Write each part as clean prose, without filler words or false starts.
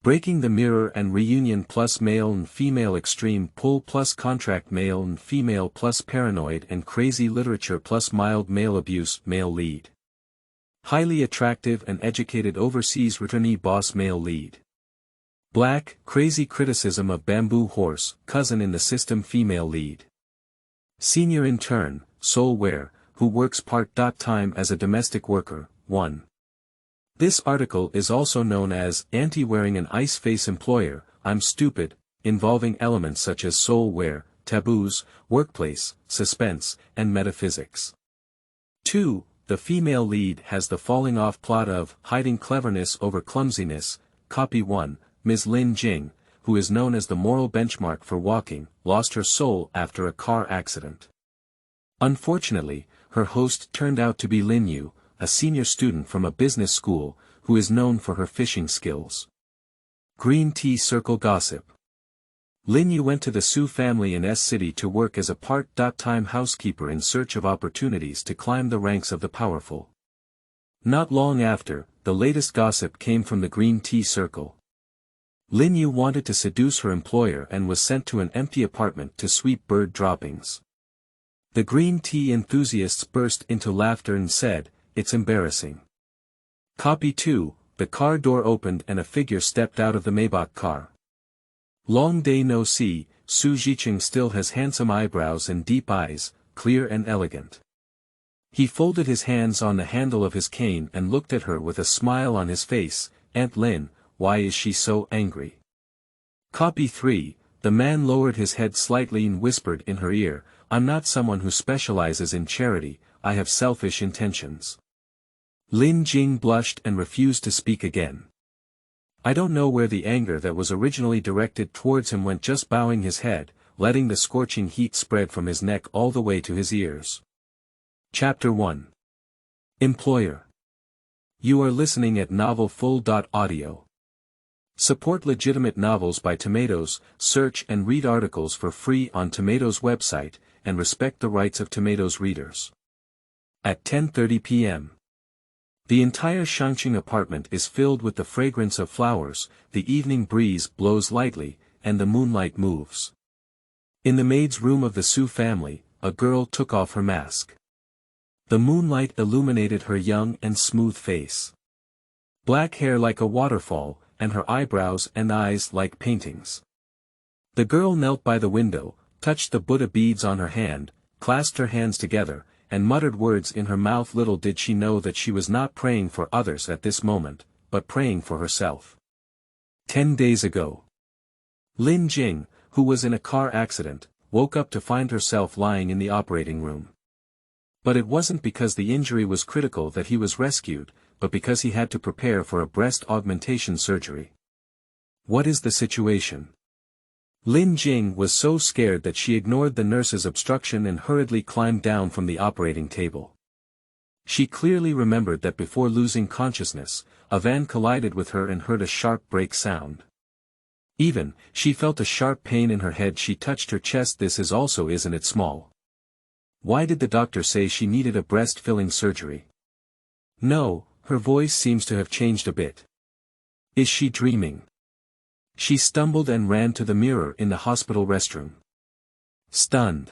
Breaking the Mirror and Reunion+Male and Female Extreme Pull+Contract Male and Female+Paranoid and Crazy Literature+Mild Male Abuse Male Lead. Highly attractive and educated overseas returnee boss Male Lead. Black, crazy criticism of bamboo horse, cousin in the system Female Lead. Senior intern, soul wear, who works part-time as a domestic worker, 1. This article is also known as Auntie Wearing an Ice Face Employer, I'm Stupid, involving elements such as soul wear, taboos, workplace, suspense, and metaphysics. 2. The female lead has the falling off plot of hiding cleverness over clumsiness. Copy 1, Ms. Lin Jing, who is known as the moral benchmark for walking, lost her soul after a car accident. Unfortunately, her host turned out to be Lin Yu, a senior student from a business school, who is known for her fishing skills. Green Tea Circle Gossip. Lin Yu went to the Su family in S-City to work as a part-time housekeeper in search of opportunities to climb the ranks of the powerful. Not long after, the latest gossip came from the Green Tea Circle. Lin Yu wanted to seduce her employer and was sent to an empty apartment to sweep bird droppings. The green tea enthusiasts burst into laughter and said, "It's embarrassing." Copy 2, the car door opened and a figure stepped out of the Maybach car. Long day no see, Su Jiqing still has handsome eyebrows and deep eyes, clear and elegant. He folded his hands on the handle of his cane and looked at her with a smile on his face. Aunt Lin, why is she so angry? Copy 3, the man lowered his head slightly and whispered in her ear, I'm not someone who specializes in charity, I have selfish intentions. Lin Jing blushed and refused to speak again. I don't know where the anger that was originally directed towards him went, just bowing his head, letting the scorching heat spread from his neck all the way to his ears. Chapter 1. Employer. You are listening at novelfull.audio. Support legitimate novels by Tomatoes, search and read articles for free on Tomatoes' website, and respect the rights of Tomatoes readers. At 10:30 p.m. The entire Shangqing apartment is filled with the fragrance of flowers, the evening breeze blows lightly, and the moonlight moves. In the maid's room of the Su family, a girl took off her mask. The moonlight illuminated her young and smooth face. Black hair like a waterfall, and her eyebrows and eyes like paintings. The girl knelt by the window, touched the Buddha beads on her hand, clasped her hands together, and muttered words in her mouth. Little did she know that she was not praying for others at this moment, but praying for herself. 10 days ago. Lin Jing, who was in a car accident, woke up to find herself lying in the operating room. But it wasn't because the injury was critical that he was rescued, but because he had to prepare for a breast augmentation surgery. What is the situation? Lin Jing was so scared that she ignored the nurse's obstruction and hurriedly climbed down from the operating table. She clearly remembered that before losing consciousness, a van collided with her and heard a sharp brake sound. She felt a sharp pain in her head. She touched her chest. This is also, isn't it small? Why did the doctor say she needed a breast filling surgery? No, her voice seems to have changed a bit. Is she dreaming? She stumbled and ran to the mirror in the hospital restroom. Stunned.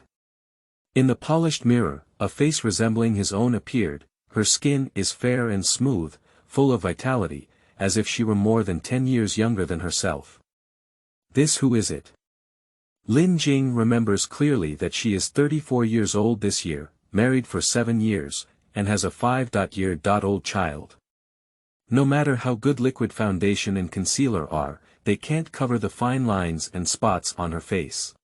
In the polished mirror, a face resembling his own appeared. Her skin is fair and smooth, full of vitality, as if she were more than 10 years younger than herself. Who is it? Lin Jing remembers clearly that she is 34 years old this year, married for 7 years, and has a 5-year-old child. No matter how good liquid foundation and concealer are, they can't cover the fine lines and spots on her face.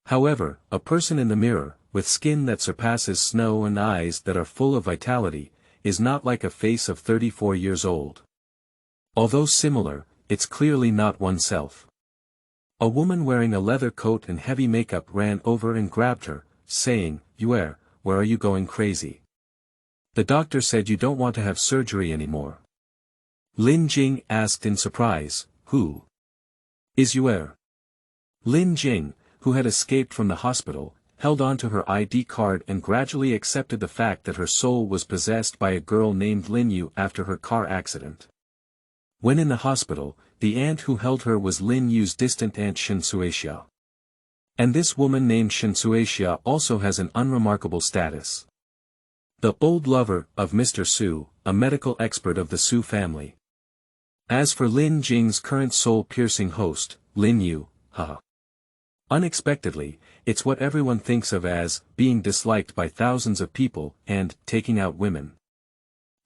However, a person in the mirror, with skin that surpasses snow and eyes that are full of vitality, is not like a face of 34 years old. Although similar, it's clearly not oneself. A woman wearing a leather coat and heavy makeup ran over and grabbed her, saying, where are you going crazy? The doctor said you don't want to have surgery anymore. Lin Jing asked in surprise, who is Yue? Lin Jing, who had escaped from the hospital, held on to her ID card and gradually accepted the fact that her soul was possessed by a girl named Lin Yu after her car accident. When in the hospital, the aunt who held her was Lin Yu's distant aunt Shinsuexia. And this woman named Shinsuexia also has an unremarkable status. The old lover of Mr. Su, a medical expert of the Su family. As for Lin Jing's current soul-piercing host, Lin Yu, unexpectedly, it's what everyone thinks of as being disliked by thousands of people and taking out women.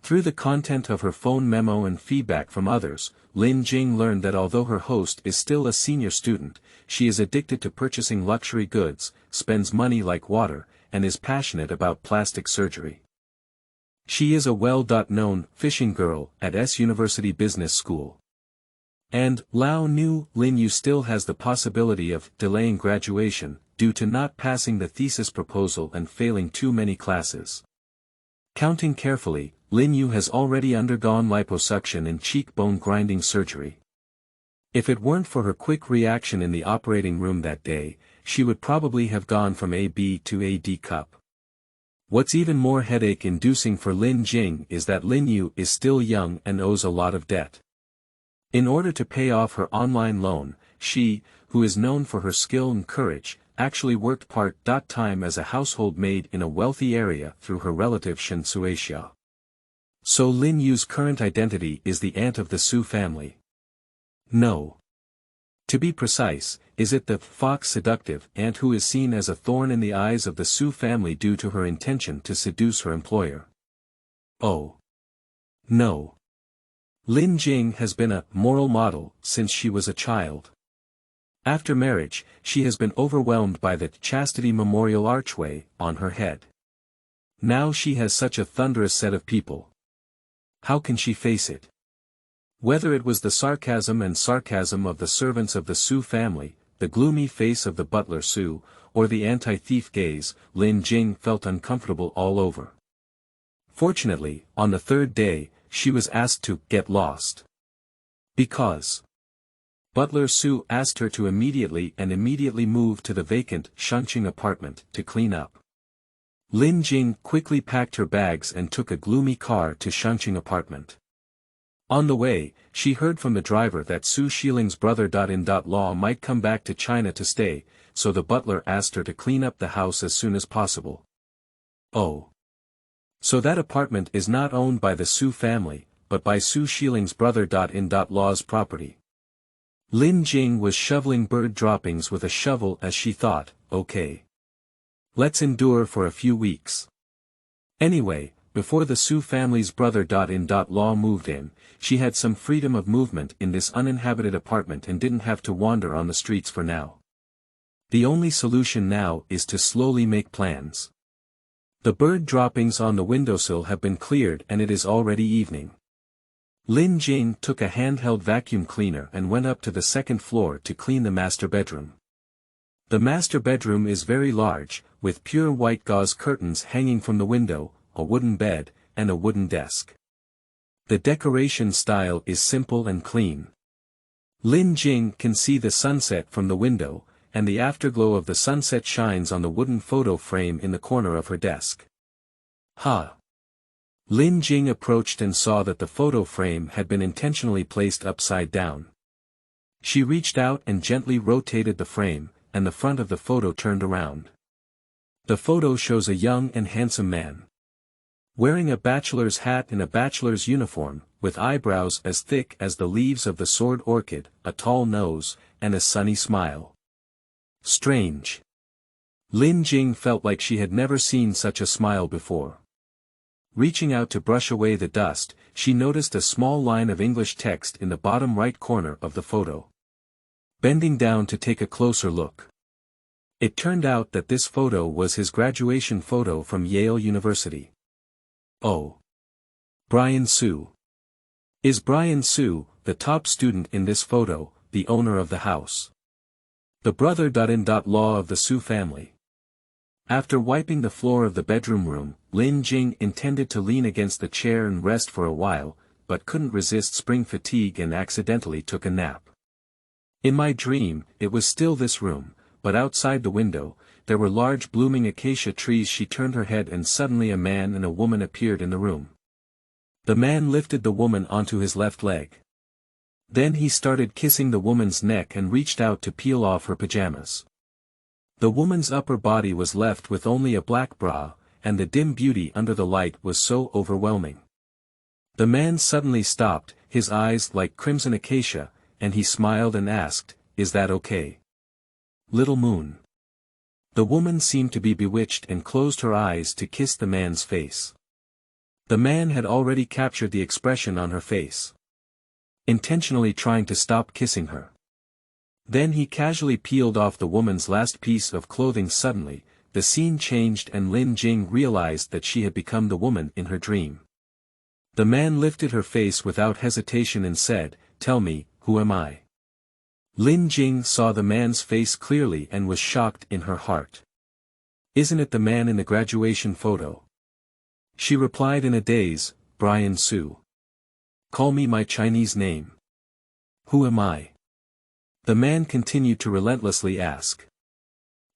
Through the content of her phone memo and feedback from others, Lin Jing learned that although her host is still a senior student, she is addicted to purchasing luxury goods, spends money like water, and is passionate about plastic surgery. She is a well-known fishing girl at S University Business School. And Lao knew Lin Yu still has the possibility of delaying graduation, due to not passing the thesis proposal and failing too many classes. Counting carefully, Lin Yu has already undergone liposuction and cheekbone grinding surgery. If it weren't for her quick reaction in the operating room that day, she would probably have gone from AB to a D cup. What's even more headache-inducing for Lin Jing is that Lin Yu is still young and owes a lot of debt. In order to pay off her online loan, she, who is known for her skill and courage, actually worked part-time as a household maid in a wealthy area through her relative Shinsuexia. So Lin Yu's current identity is the aunt of the Su family. No. To be precise, is it the fox seductive aunt who is seen as a thorn in the eyes of the Su family due to her intention to seduce her employer? Oh. No. Lin Jing has been a moral model since she was a child. After marriage, she has been overwhelmed by the chastity memorial archway on her head. Now she has such a thunderous set of people. How can she face it? Whether it was the sarcasm of the servants of the Su family, the gloomy face of the butler Su, or the anti-thief gaze, Lin Jing felt uncomfortable all over. Fortunately, on the third day, she was asked to get lost. Because Butler Su asked her to immediately move to the vacant Shunqing apartment to clean up. Lin Jing quickly packed her bags and took a gloomy car to Shunqing apartment. On the way, she heard from the driver that Su Shiling's brother-in-law might come back to China to stay, so the butler asked her to clean up the house as soon as possible. Oh. So that apartment is not owned by the Su family, but by Su Shiling's brother-in-law's property. Lin Jing was shoveling bird droppings with a shovel as she thought, okay. Let's endure for a few weeks. Anyway, before the Su family's brother-in-law moved in, she had some freedom of movement in this uninhabited apartment and didn't have to wander on the streets for now. The only solution now is to slowly make plans. The bird droppings on the windowsill have been cleared and it is already evening. Lin Jing took a handheld vacuum cleaner and went up to the second floor to clean the master bedroom. The master bedroom is very large, with pure white gauze curtains hanging from the window, a wooden bed, and a wooden desk. The decoration style is simple and clean. Lin Jing can see the sunset from the window, and the afterglow of the sunset shines on the wooden photo frame in the corner of her desk. Lin Jing approached and saw that the photo frame had been intentionally placed upside down. She reached out and gently rotated the frame, and the front of the photo turned around. The photo shows a young and handsome man. Wearing a bachelor's hat and a bachelor's uniform, with eyebrows as thick as the leaves of the sword orchid, a tall nose, and a sunny smile. Strange. Lin Jing felt like she had never seen such a smile before. Reaching out to brush away the dust, she noticed a small line of English text in the bottom right corner of the photo. Bending down to take a closer look. It turned out that this photo was his graduation photo from Yale University. Oh. Brian Su. Is Brian Su, the top student in this photo, the owner of the house? The brother-in-law of the Su family. After wiping the floor of the bedroom room, Lin Jing intended to lean against the chair and rest for a while, but couldn't resist spring fatigue and accidentally took a nap. In my dream, it was still this room, but outside the window, there were large blooming acacia trees. She turned her head and suddenly a man and a woman appeared in the room. The man lifted the woman onto his left leg. Then he started kissing the woman's neck and reached out to peel off her pajamas. The woman's upper body was left with only a black bra, and the dim beauty under the light was so overwhelming. The man suddenly stopped, his eyes like crimson acacia, and he smiled and asked, "Is that okay? Little moon?" The woman seemed to be bewitched and closed her eyes to kiss the man's face. The man had already captured the expression on her face, intentionally trying to stop kissing her. Then he casually peeled off the woman's last piece of clothing. Suddenly, the scene changed and Jing realized that she had become the woman in her dream. The man lifted her face without hesitation and said, "Tell me, who am I?" Jing saw the man's face clearly and was shocked in her heart. "Isn't it the man in the graduation photo?" She replied in a daze, "Brian Su. Call me my Chinese name. Who am I?" The man continued to relentlessly ask.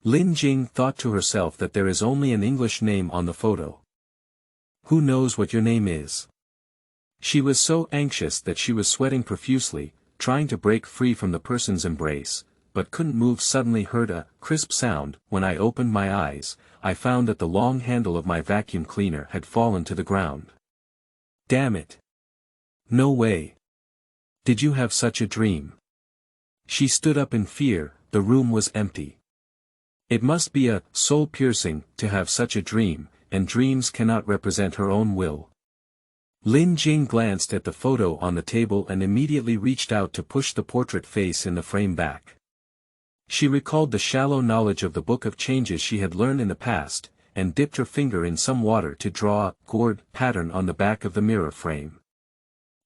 Jing thought to herself that there is only an English name on the photo. "Who knows what your name is?" She was so anxious that she was sweating profusely, trying to break free from the person's embrace, but couldn't move. Suddenly heard a crisp sound. When I opened my eyes, I found that the long handle of my vacuum cleaner had fallen to the ground. Damn it. No way. Did you have such a dream? She stood up in fear. The room was empty. It must be a soul-piercing to have such a dream, and dreams cannot represent her own will. Jing glanced at the photo on the table and immediately reached out to push the portrait face in the frame back. She recalled the shallow knowledge of the book of changes she had learned in the past, and dipped her finger in some water to draw a gourd pattern on the back of the mirror frame.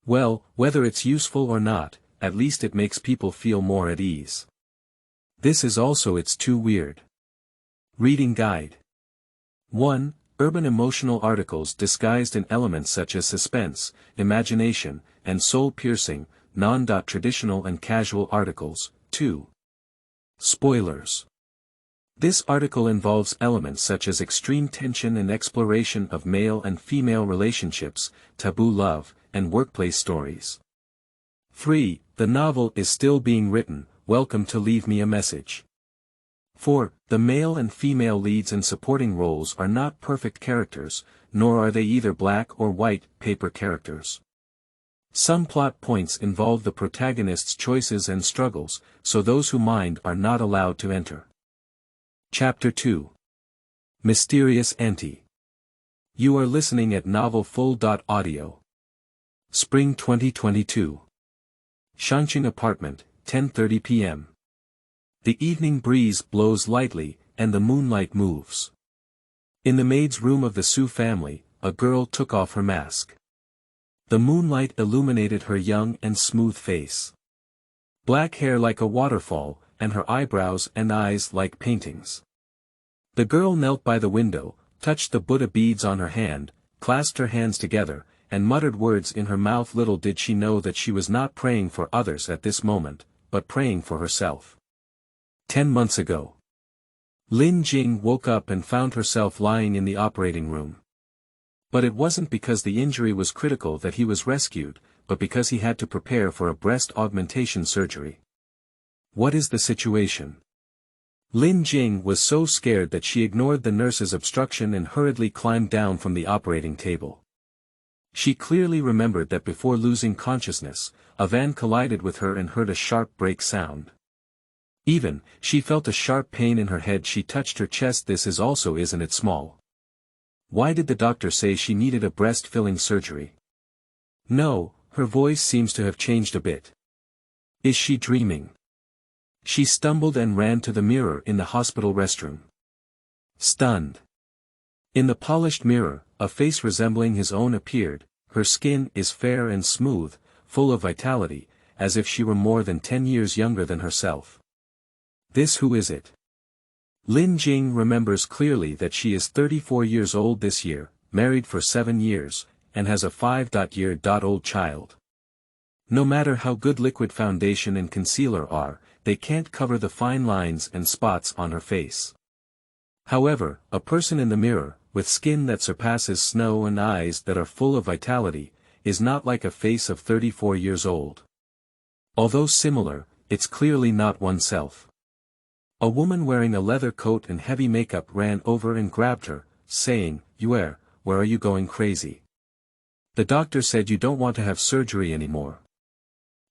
Well, whether it's useful or not, at least it makes people feel more at ease. This is also It's Too Weird. Reading Guide. 1. Urban emotional articles disguised in elements such as suspense, imagination, and soul-piercing, non-traditional and casual articles. 2. Spoilers. This article involves elements such as extreme tension and exploration of male and female relationships, taboo love, and workplace stories. 3. The novel is still being written. Welcome to Leave Me a Message. 4. The male and female leads and supporting roles are not perfect characters, nor are they either black or white paper characters. Some plot points involve the protagonist's choices and struggles, so those who mind are not allowed to enter. Chapter 2. Mysterious Auntie. You are listening at novelfull.audio. Spring 2022. Shangqing apartment, 10:30 p.m. The evening breeze blows lightly, and the moonlight moves. In the maid's room of the Su family, a girl took off her mask. The moonlight illuminated her young and smooth face. Black hair like a waterfall, and her eyebrows and eyes like paintings. The girl knelt by the window, touched the Buddha beads on her hand, clasped her hands together, and muttered words in her mouth. Little did she know that she was not praying for others at this moment, but praying for herself. 10 months ago. Jing woke up and found herself lying in the operating room. But it wasn't because the injury was critical that he was rescued, but because he had to prepare for a breast augmentation surgery. What is the situation? Jing was so scared that she ignored the nurse's obstruction and hurriedly climbed down from the operating table. She clearly remembered that before losing consciousness, a van collided with her and heard a sharp brake sound. She felt a sharp pain in her head. She touched her chest. This is also, isn't it small? Why did the doctor say she needed a breast-filling surgery? No, her voice seems to have changed a bit. Is she dreaming? She stumbled and ran to the mirror in the hospital restroom. Stunned. In the polished mirror, a face resembling his own appeared. Her skin is fair and smooth, full of vitality, as if she were more than 10 years younger than herself. This who is it? Jing remembers clearly that she is 34 years old this year, married for 7 years, and has a 5-year-old child. No matter how good liquid foundation and concealer are, they can't cover the fine lines and spots on her face. However, a person in the mirror, with skin that surpasses snow and eyes that are full of vitality, is not like a face of 34 years old. Although similar, it's clearly not oneself. A woman wearing a leather coat and heavy makeup ran over and grabbed her, saying, "Where are you going crazy? The doctor said you don't want to have surgery anymore."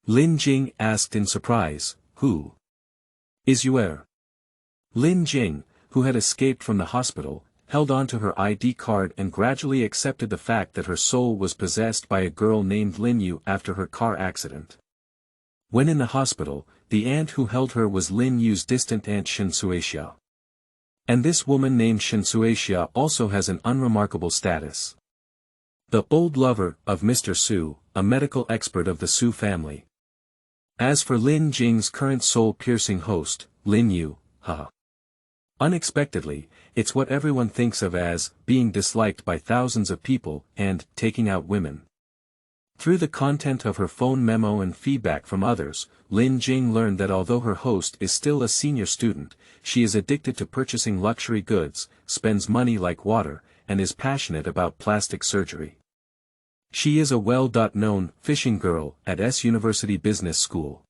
Lin Jing asked in surprise, "Who is Yue?" Lin Jing, who had escaped from the hospital, held on to her ID card and gradually accepted the fact that her soul was possessed by a girl named Lin Yu after her car accident. When in the hospital, the aunt who held her was Lin Yu's distant aunt Shen Suixia. And this woman named Shen Suixia also has an unremarkable status. The old lover of Mr. Su, a medical expert of the Su family. As for Lin Jing's current soul-piercing host, Lin Yu, unexpectedly, it's what everyone thinks of as being disliked by thousands of people and taking out women. Through the content of her phone memo and feedback from others, Lin Jing learned that although her host is still a senior student, she is addicted to purchasing luxury goods, spends money like water, and is passionate about plastic surgery. She is a well-known fishing girl at S University Business School.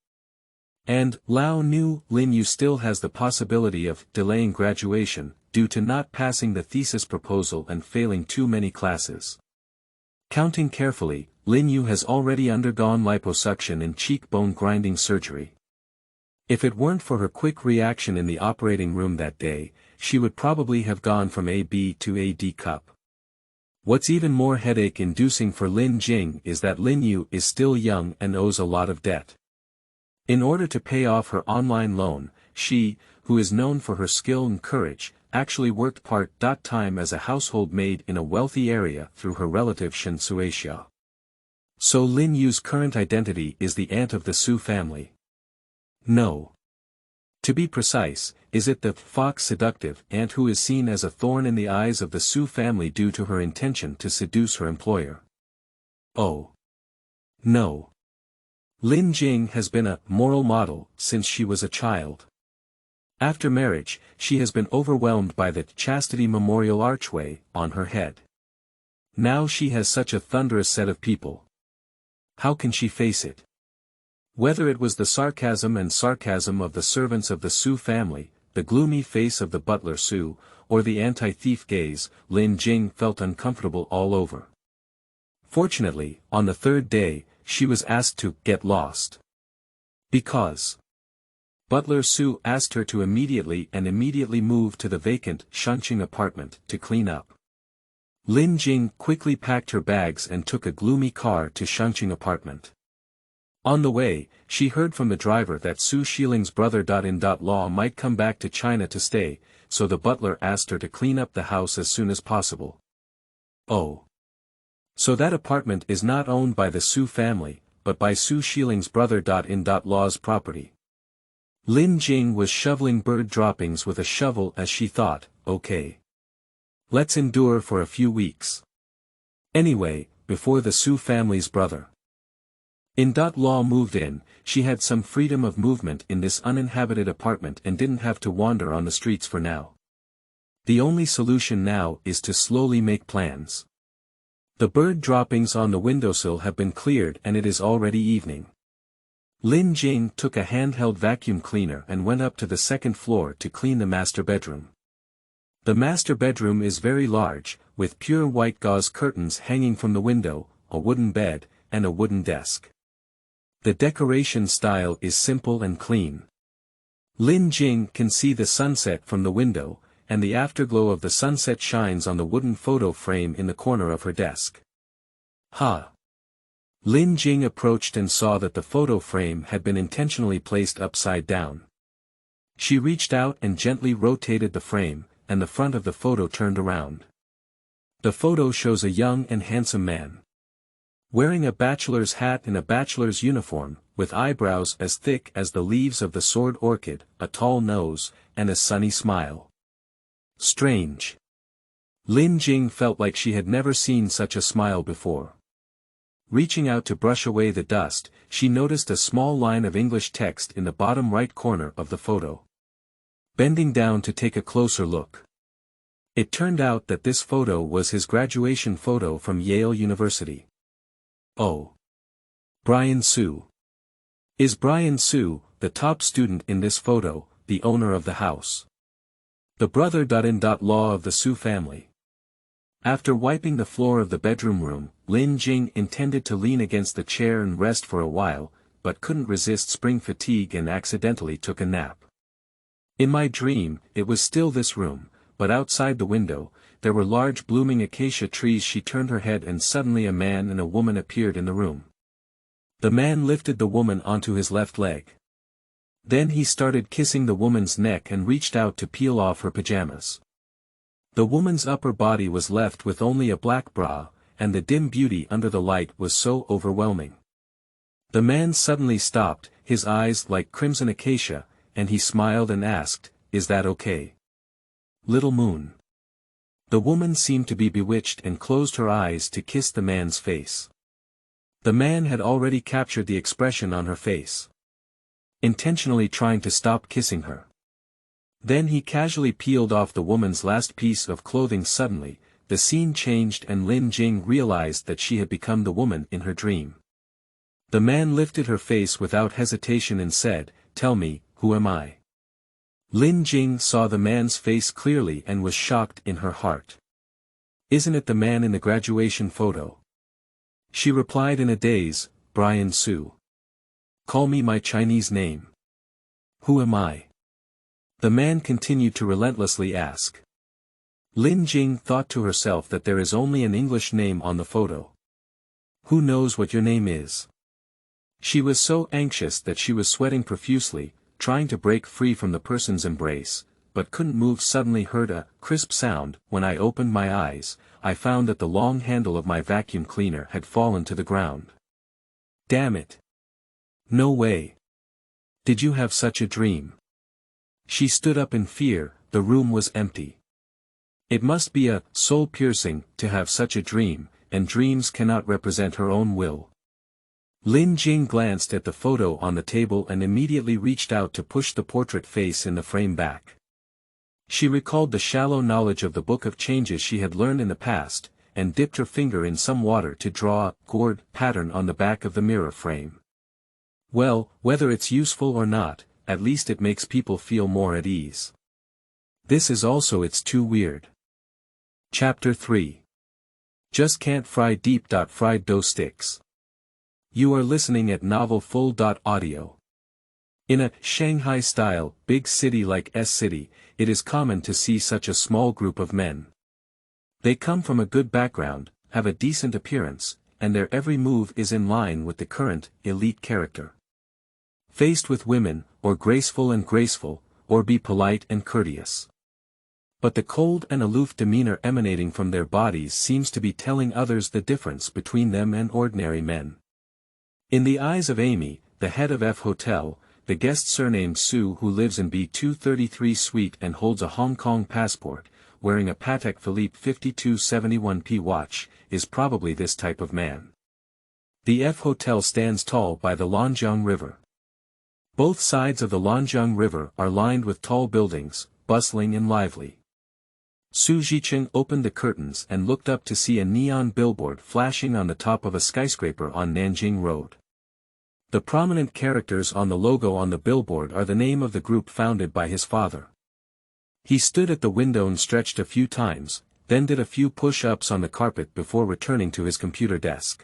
And Lao knew Lin Yu still has the possibility of delaying graduation, due to not passing the thesis proposal and failing too many classes. Counting carefully, Lin Yu has already undergone liposuction and cheekbone grinding surgery. If it weren't for her quick reaction in the operating room that day, she would probably have gone from AB to AD cup. What's even more headache-inducing for Lin Jing is that Lin Yu is still young and owes a lot of debt. In order to pay off her online loan, she, who is known for her skill and courage, actually worked part-time as a household maid in a wealthy area through her relative Shen Suixia. So Lin Yu's current identity is the aunt of the Su family. No. To be precise, is it the fox seductive aunt who is seen as a thorn in the eyes of the Su family due to her intention to seduce her employer? Oh. No. Lin Jing has been a moral model since she was a child. After marriage, she has been overwhelmed by the chastity memorial archway on her head. Now she has such a thunderous set of people. How can she face it? Whether it was the sarcasm of the servants of the Su family, the gloomy face of the butler Su, or the anti-thief gaze, Lin Jing felt uncomfortable all over. Fortunately, on the third day, she was asked to get lost. Because Butler Su asked her to immediately move to the vacant Shunqing apartment to clean up. Lin Jing quickly packed her bags and took a gloomy car to Shunqing apartment. On the way, she heard from the driver that Su Shiling's brother-in-law might come back to China to stay, so the butler asked her to clean up the house as soon as possible. Oh. So that apartment is not owned by the Su family, but by Su Shiling's brother-in-law's property. Lin Jing was shoveling bird droppings with a shovel as she thought, okay. Let's endure for a few weeks. Anyway, before the Su family's brother-in-law moved in, she had some freedom of movement in this uninhabited apartment and didn't have to wander on the streets for now. The only solution now is to slowly make plans. The bird droppings on the windowsill have been cleared and it is already evening. Lin Jing took a handheld vacuum cleaner and went up to the second floor to clean the master bedroom. The master bedroom is very large, with pure white gauze curtains hanging from the window, a wooden bed, and a wooden desk. The decoration style is simple and clean. Lin Jing can see the sunset from the window, and the afterglow of the sunset shines on the wooden photo frame in the corner of her desk. Lin Jing approached and saw that the photo frame had been intentionally placed upside down. She reached out and gently rotated the frame, and the front of the photo turned around. The photo shows a young and handsome man. Wearing a bachelor's hat and a bachelor's uniform, with eyebrows as thick as the leaves of the sword orchid, a tall nose, and a sunny smile. Strange. Lin Jing felt like she had never seen such a smile before. Reaching out to brush away the dust, she noticed a small line of English text in the bottom right corner of the photo. Bending down to take a closer look. It turned out that this photo was his graduation photo from Yale University. Oh. Brian Su. Is Brian Su, the top student in this photo, the owner of the house? The brother-in-law of the Su family. After wiping the floor of the bedroom room, Jing intended to lean against the chair and rest for a while, but couldn't resist spring fatigue and accidentally took a nap. In my dream, it was still this room, but outside the window, there were large blooming acacia trees. She turned her head and suddenly a man and a woman appeared in the room. The man lifted the woman onto his left leg. Then he started kissing the woman's neck and reached out to peel off her pajamas. The woman's upper body was left with only a black bra, and the dim beauty under the light was so overwhelming. The man suddenly stopped, his eyes like crimson acacia, and he smiled and asked, "Is that okay, little moon?" The woman seemed to be bewitched and closed her eyes to kiss the man's face. The man had already captured the expression on her face, intentionally trying to stop kissing her. Then he casually peeled off the woman's last piece of clothing. Suddenly, the scene changed and Jing realized that she had become the woman in her dream. The man lifted her face without hesitation and said, "Tell me, who am I?" Jing saw the man's face clearly and was shocked in her heart. "Isn't it the man in the graduation photo?" She replied in a daze, "Brian Su. Call me my Chinese name. Who am I?" The man continued to relentlessly ask. Jing thought to herself that there is only an English name on the photo. "Who knows what your name is?" She was so anxious that she was sweating profusely, trying to break free from the person's embrace, but couldn't move. Suddenly heard a crisp sound. When I opened my eyes, I found that the long handle of my vacuum cleaner had fallen to the ground. Damn it. No way. Did you have such a dream? She stood up in fear. The room was empty. It must be a soul-piercing to have such a dream, and dreams cannot represent her own will. Jing glanced at the photo on the table and immediately reached out to push the portrait face in the frame back. She recalled the shallow knowledge of the book of changes she had learned in the past, and dipped her finger in some water to draw a gourd pattern on the back of the mirror frame. Well, whether it's useful or not, at least it makes people feel more at ease. This is also It's Too Weird. Chapter 3. Just Can't Fry Deep. Fried dough sticks. You are listening at Novel Full. Audio. In a Shanghai-style, big city like S-City, it is common to see such a small group of men. They come from a good background, have a decent appearance, and their every move is in line with the current, elite character. Faced with women, or graceful, or be polite and courteous. But the cold and aloof demeanor emanating from their bodies seems to be telling others the difference between them and ordinary men. In the eyes of Amy, the head of F Hotel, the guest surnamed Su who lives in B233 suite and holds a Hong Kong passport, wearing a Patek Philippe 5271P watch, is probably this type of man. The F Hotel stands tall by the Lanjiang River. Both sides of the Lanjiang River are lined with tall buildings, bustling and lively. Su Jicheng opened the curtains and looked up to see a neon billboard flashing on the top of a skyscraper on Nanjing Road. The prominent characters on the logo on the billboard are the name of the group founded by his father. He stood at the window and stretched a few times, then did a few push-ups on the carpet before returning to his computer desk.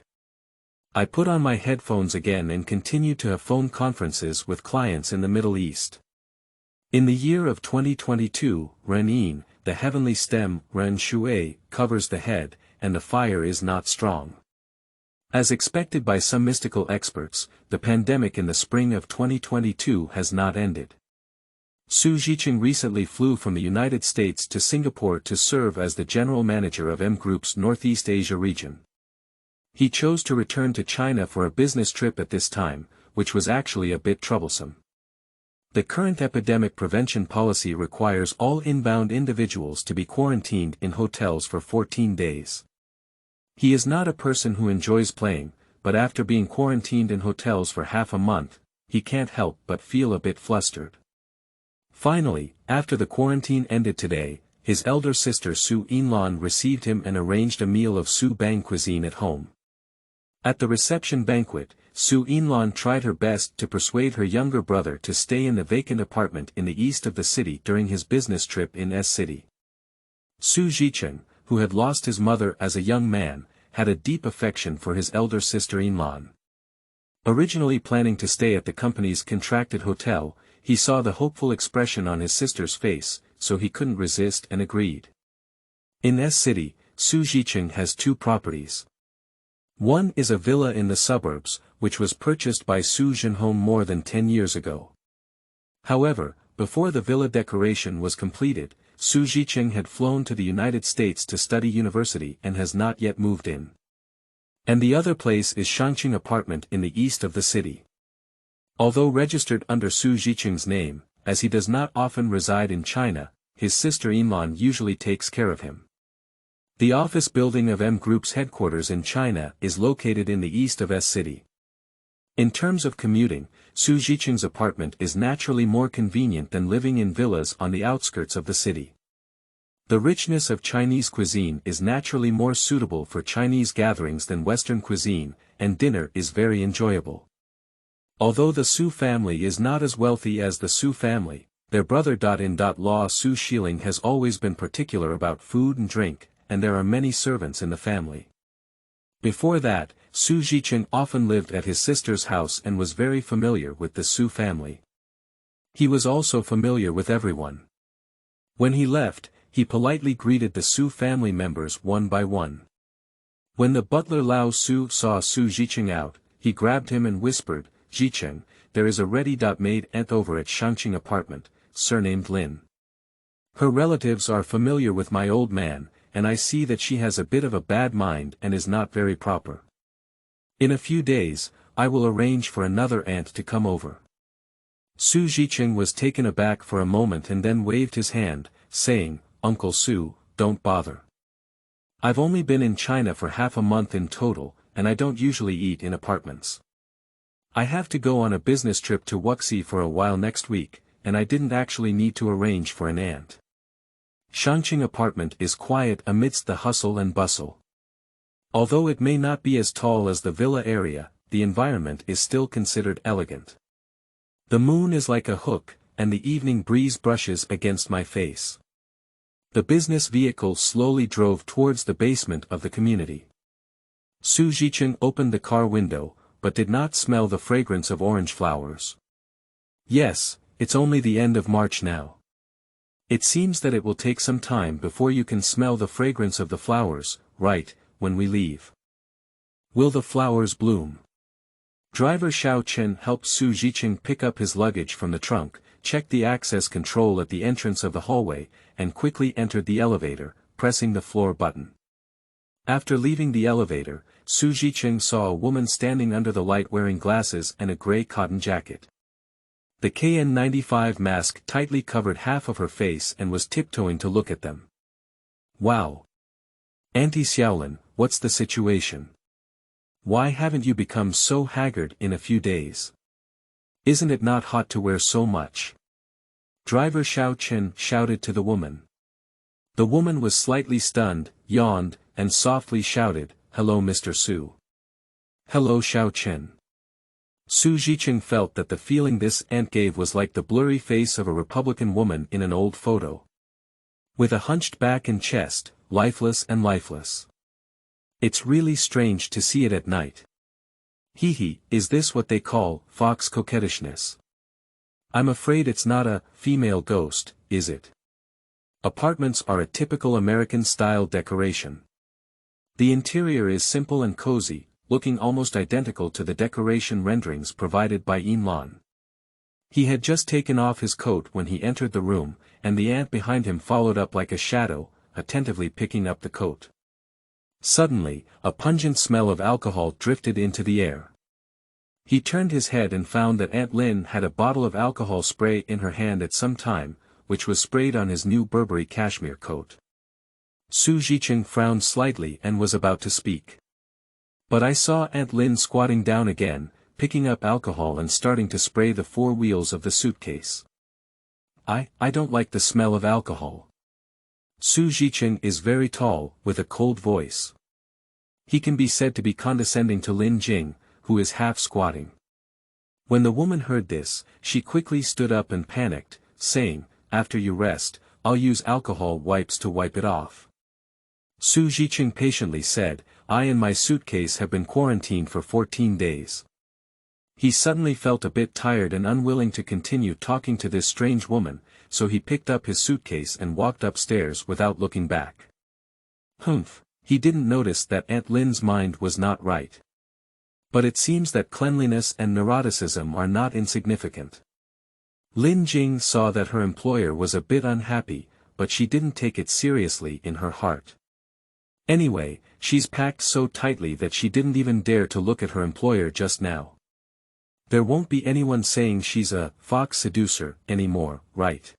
I put on my headphones again and continued to have phone conferences with clients in the Middle East. In the year of 2022, Renin, the heavenly stem, Ren Shui, covers the head, and the fire is not strong. As expected by some mystical experts, the pandemic in the spring of 2022 has not ended. Su Jicheng recently flew from the United States to Singapore to serve as the general manager of M Group's Northeast Asia region. He chose to return to China for a business trip at this time, which was actually a bit troublesome. The current epidemic prevention policy requires all inbound individuals to be quarantined in hotels for 14 days. He is not a person who enjoys playing, but after being quarantined in hotels for half a month, he can't help but feel a bit flustered. Finally, after the quarantine ended today, his elder sister Su Yinlan received him and arranged a meal of Su Bang cuisine at home. At the reception banquet, Su Yinlan tried her best to persuade her younger brother to stay in the vacant apartment in the east of the city during his business trip in S-City. Su Zhicheng, who had lost his mother as a young man, had a deep affection for his elder sister Yinlan. Originally planning to stay at the company's contracted hotel, he saw the hopeful expression on his sister's face, so he couldn't resist and agreed. In S-City, Su Zhicheng has two properties. One is a villa in the suburbs, which was purchased by Su Zhenhong more than 10 years ago. However, before the villa decoration was completed, Su Zhicheng had flown to the United States to study university and has not yet moved in. And the other place is Shangqing apartment in the east of the city. Although registered under Su Zhicheng's name, as he does not often reside in China, his sister Yinlan usually takes care of him. The office building of M Group's headquarters in China is located in the east of S-City. In terms of commuting, Su Zhicheng's apartment is naturally more convenient than living in villas on the outskirts of the city. The richness of Chinese cuisine is naturally more suitable for Chinese gatherings than Western cuisine, and dinner is very enjoyable. Although the Su family is not as wealthy as the Su family, their brother-in-law Su Shiling has always been particular about food and drink, and there are many servants in the family. Before that, Su Zhicheng often lived at his sister's house and was very familiar with the Su family. He was also familiar with everyone. When he left, he politely greeted the Su family members one by one. When the butler Lao Su saw Su Zhicheng out, he grabbed him and whispered, "Zhicheng, there is a ready-made aunt over at Shangqing apartment, surnamed Lin. Her relatives are familiar with my old man, and I see that she has a bit of a bad mind and is not very proper. In a few days, I will arrange for another aunt to come over." Su Zhicheng was taken aback for a moment and then waved his hand, saying, "Uncle Su, don't bother. I've only been in China for half a month in total, and I don't usually eat in apartments. I have to go on a business trip to Wuxi for a while next week, and I didn't actually need to arrange for an aunt. Shangqing apartment is quiet amidst the hustle and bustle. Although it may not be as tall as the villa area, the environment is still considered elegant. The moon is like a hook, and the evening breeze brushes against my face." The business vehicle slowly drove towards the basement of the community. Su Zhicheng opened the car window, but did not smell the fragrance of orange flowers. "Yes, it's only the end of March now. It seems that it will take some time before you can smell the fragrance of the flowers, right, when we leave. Will the flowers bloom?" Driver Xiao Chen helped Su Zhicheng pick up his luggage from the trunk, checked the access control at the entrance of the hallway, and quickly entered the elevator, pressing the floor button. After leaving the elevator, Su Zhicheng saw a woman standing under the light wearing glasses and a gray cotton jacket. The KN95 mask tightly covered half of her face and was tiptoeing to look at them. "Wow! Auntie Xiaolin, what's the situation? Why haven't you become so haggard in a few days? Isn't it not hot to wear so much?" Driver Xiao Chen shouted to the woman. The woman was slightly stunned, yawned, and softly shouted, "Hello Mr. Su." "Hello Xiao Chen." Su Zhicheng felt that the feeling this aunt gave was like the blurry face of a Republican woman in an old photo. With a hunched back and chest, lifeless and lifeless. It's really strange to see it at night. Hee, is this what they call fox coquettishness? I'm afraid it's not a female ghost, is it? Apartments are a typical American-style decoration. The interior is simple and cozy, looking almost identical to the decoration renderings provided by Yinlan. He had just taken off his coat when he entered the room, and the aunt behind him followed up like a shadow, attentively picking up the coat. Suddenly, a pungent smell of alcohol drifted into the air. He turned his head and found that Aunt Lin had a bottle of alcohol spray in her hand at some time, which was sprayed on his new Burberry cashmere coat. Su Zhicheng frowned slightly and was about to speak. "But I saw Aunt Lin squatting down again, picking up alcohol and starting to spray the four wheels of the suitcase. I don't like the smell of alcohol." Su Zhicheng is very tall, with a cold voice. He can be said to be condescending to Lin Jing, who is half squatting. When the woman heard this, she quickly stood up and panicked, saying, "After you rest, I'll use alcohol wipes to wipe it off." Su Jiqing patiently said, "I and my suitcase have been quarantined for 14 days. He suddenly felt a bit tired and unwilling to continue talking to this strange woman, so he picked up his suitcase and walked upstairs without looking back. Humph, he didn't notice that Aunt Lin's mind was not right. But it seems that cleanliness and neuroticism are not insignificant. Lin Jing saw that her employer was a bit unhappy, but she didn't take it seriously in her heart. Anyway, she's packed so tightly that she didn't even dare to look at her employer just now. There won't be anyone saying she's a fox seducer anymore, right?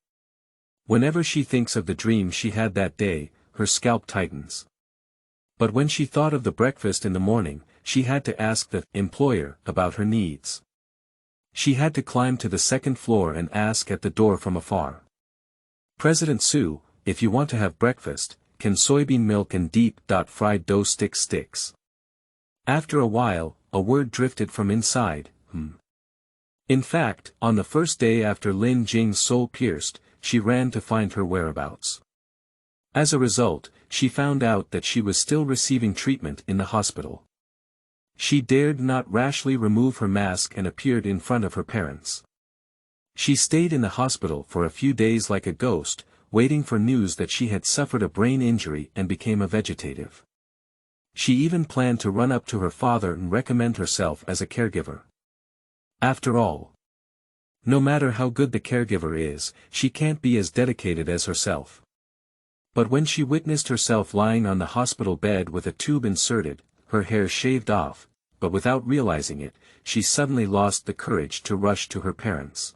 Whenever she thinks of the dream she had that day, her scalp tightens. But when she thought of the breakfast in the morning, she had to ask the employer about her needs. She had to climb to the second floor and ask at the door from afar. "President Su, if you want to have breakfast, can soybean milk and deep-fried dough sticks?" After a while, a word drifted from inside, In fact, on the first day after Lin Jing's soul pierced, she ran to find her whereabouts. As a result, she found out that she was still receiving treatment in the hospital. She dared not rashly remove her mask and appeared in front of her parents. She stayed in the hospital for a few days like a ghost, waiting for news that she had suffered a brain injury and became a vegetative. She even planned to run up to her father and recommend herself as a caregiver. After all, no matter how good the caregiver is, she can't be as dedicated as herself. But when she witnessed herself lying on the hospital bed with a tube inserted, her hair shaved off, but without realizing it, she suddenly lost the courage to rush to her parents.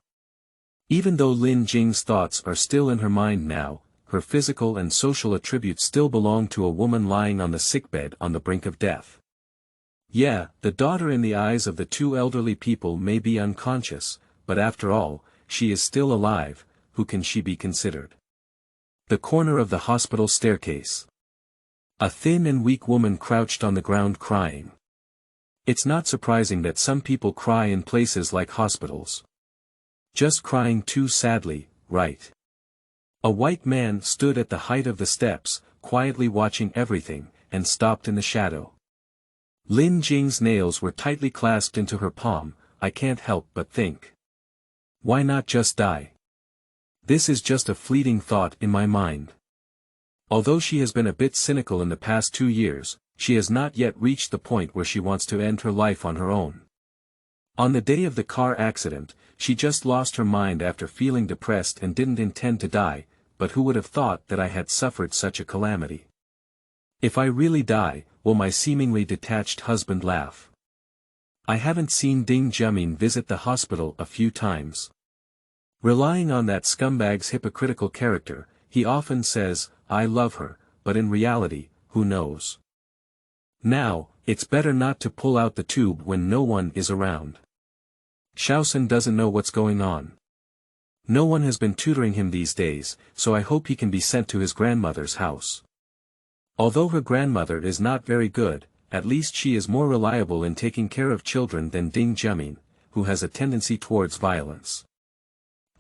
Even though Lin Jing's thoughts are still in her mind now, her physical and social attributes still belong to a woman lying on the sickbed on the brink of death. Yeah, the daughter in the eyes of the two elderly people may be unconscious, but after all, she is still alive. Who can she be considered? The corner of the hospital staircase. A thin and weak woman crouched on the ground crying. It's not surprising that some people cry in places like hospitals. Just crying too sadly, right? A white man stood at the height of the steps, quietly watching everything, and stopped in the shadow. Lin Jing's nails were tightly clasped into her palm. I can't help but think. Why not just die? This is just a fleeting thought in my mind. Although she has been a bit cynical in the past 2 years, she has not yet reached the point where she wants to end her life on her own. On the day of the car accident, she just lost her mind after feeling depressed and didn't intend to die, but who would have thought that I had suffered such a calamity? If I really die, will my seemingly detached husband laugh? I haven't seen Ding Jiamin visit the hospital a few times. Relying on that scumbag's hypocritical character, he often says, I love her, but in reality, who knows? Now, it's better not to pull out the tube when no one is around. Shaosun doesn't know what's going on. No one has been tutoring him these days, so I hope he can be sent to his grandmother's house. Although her grandmother is not very good, at least she is more reliable in taking care of children than Ding Jiamin, who has a tendency towards violence.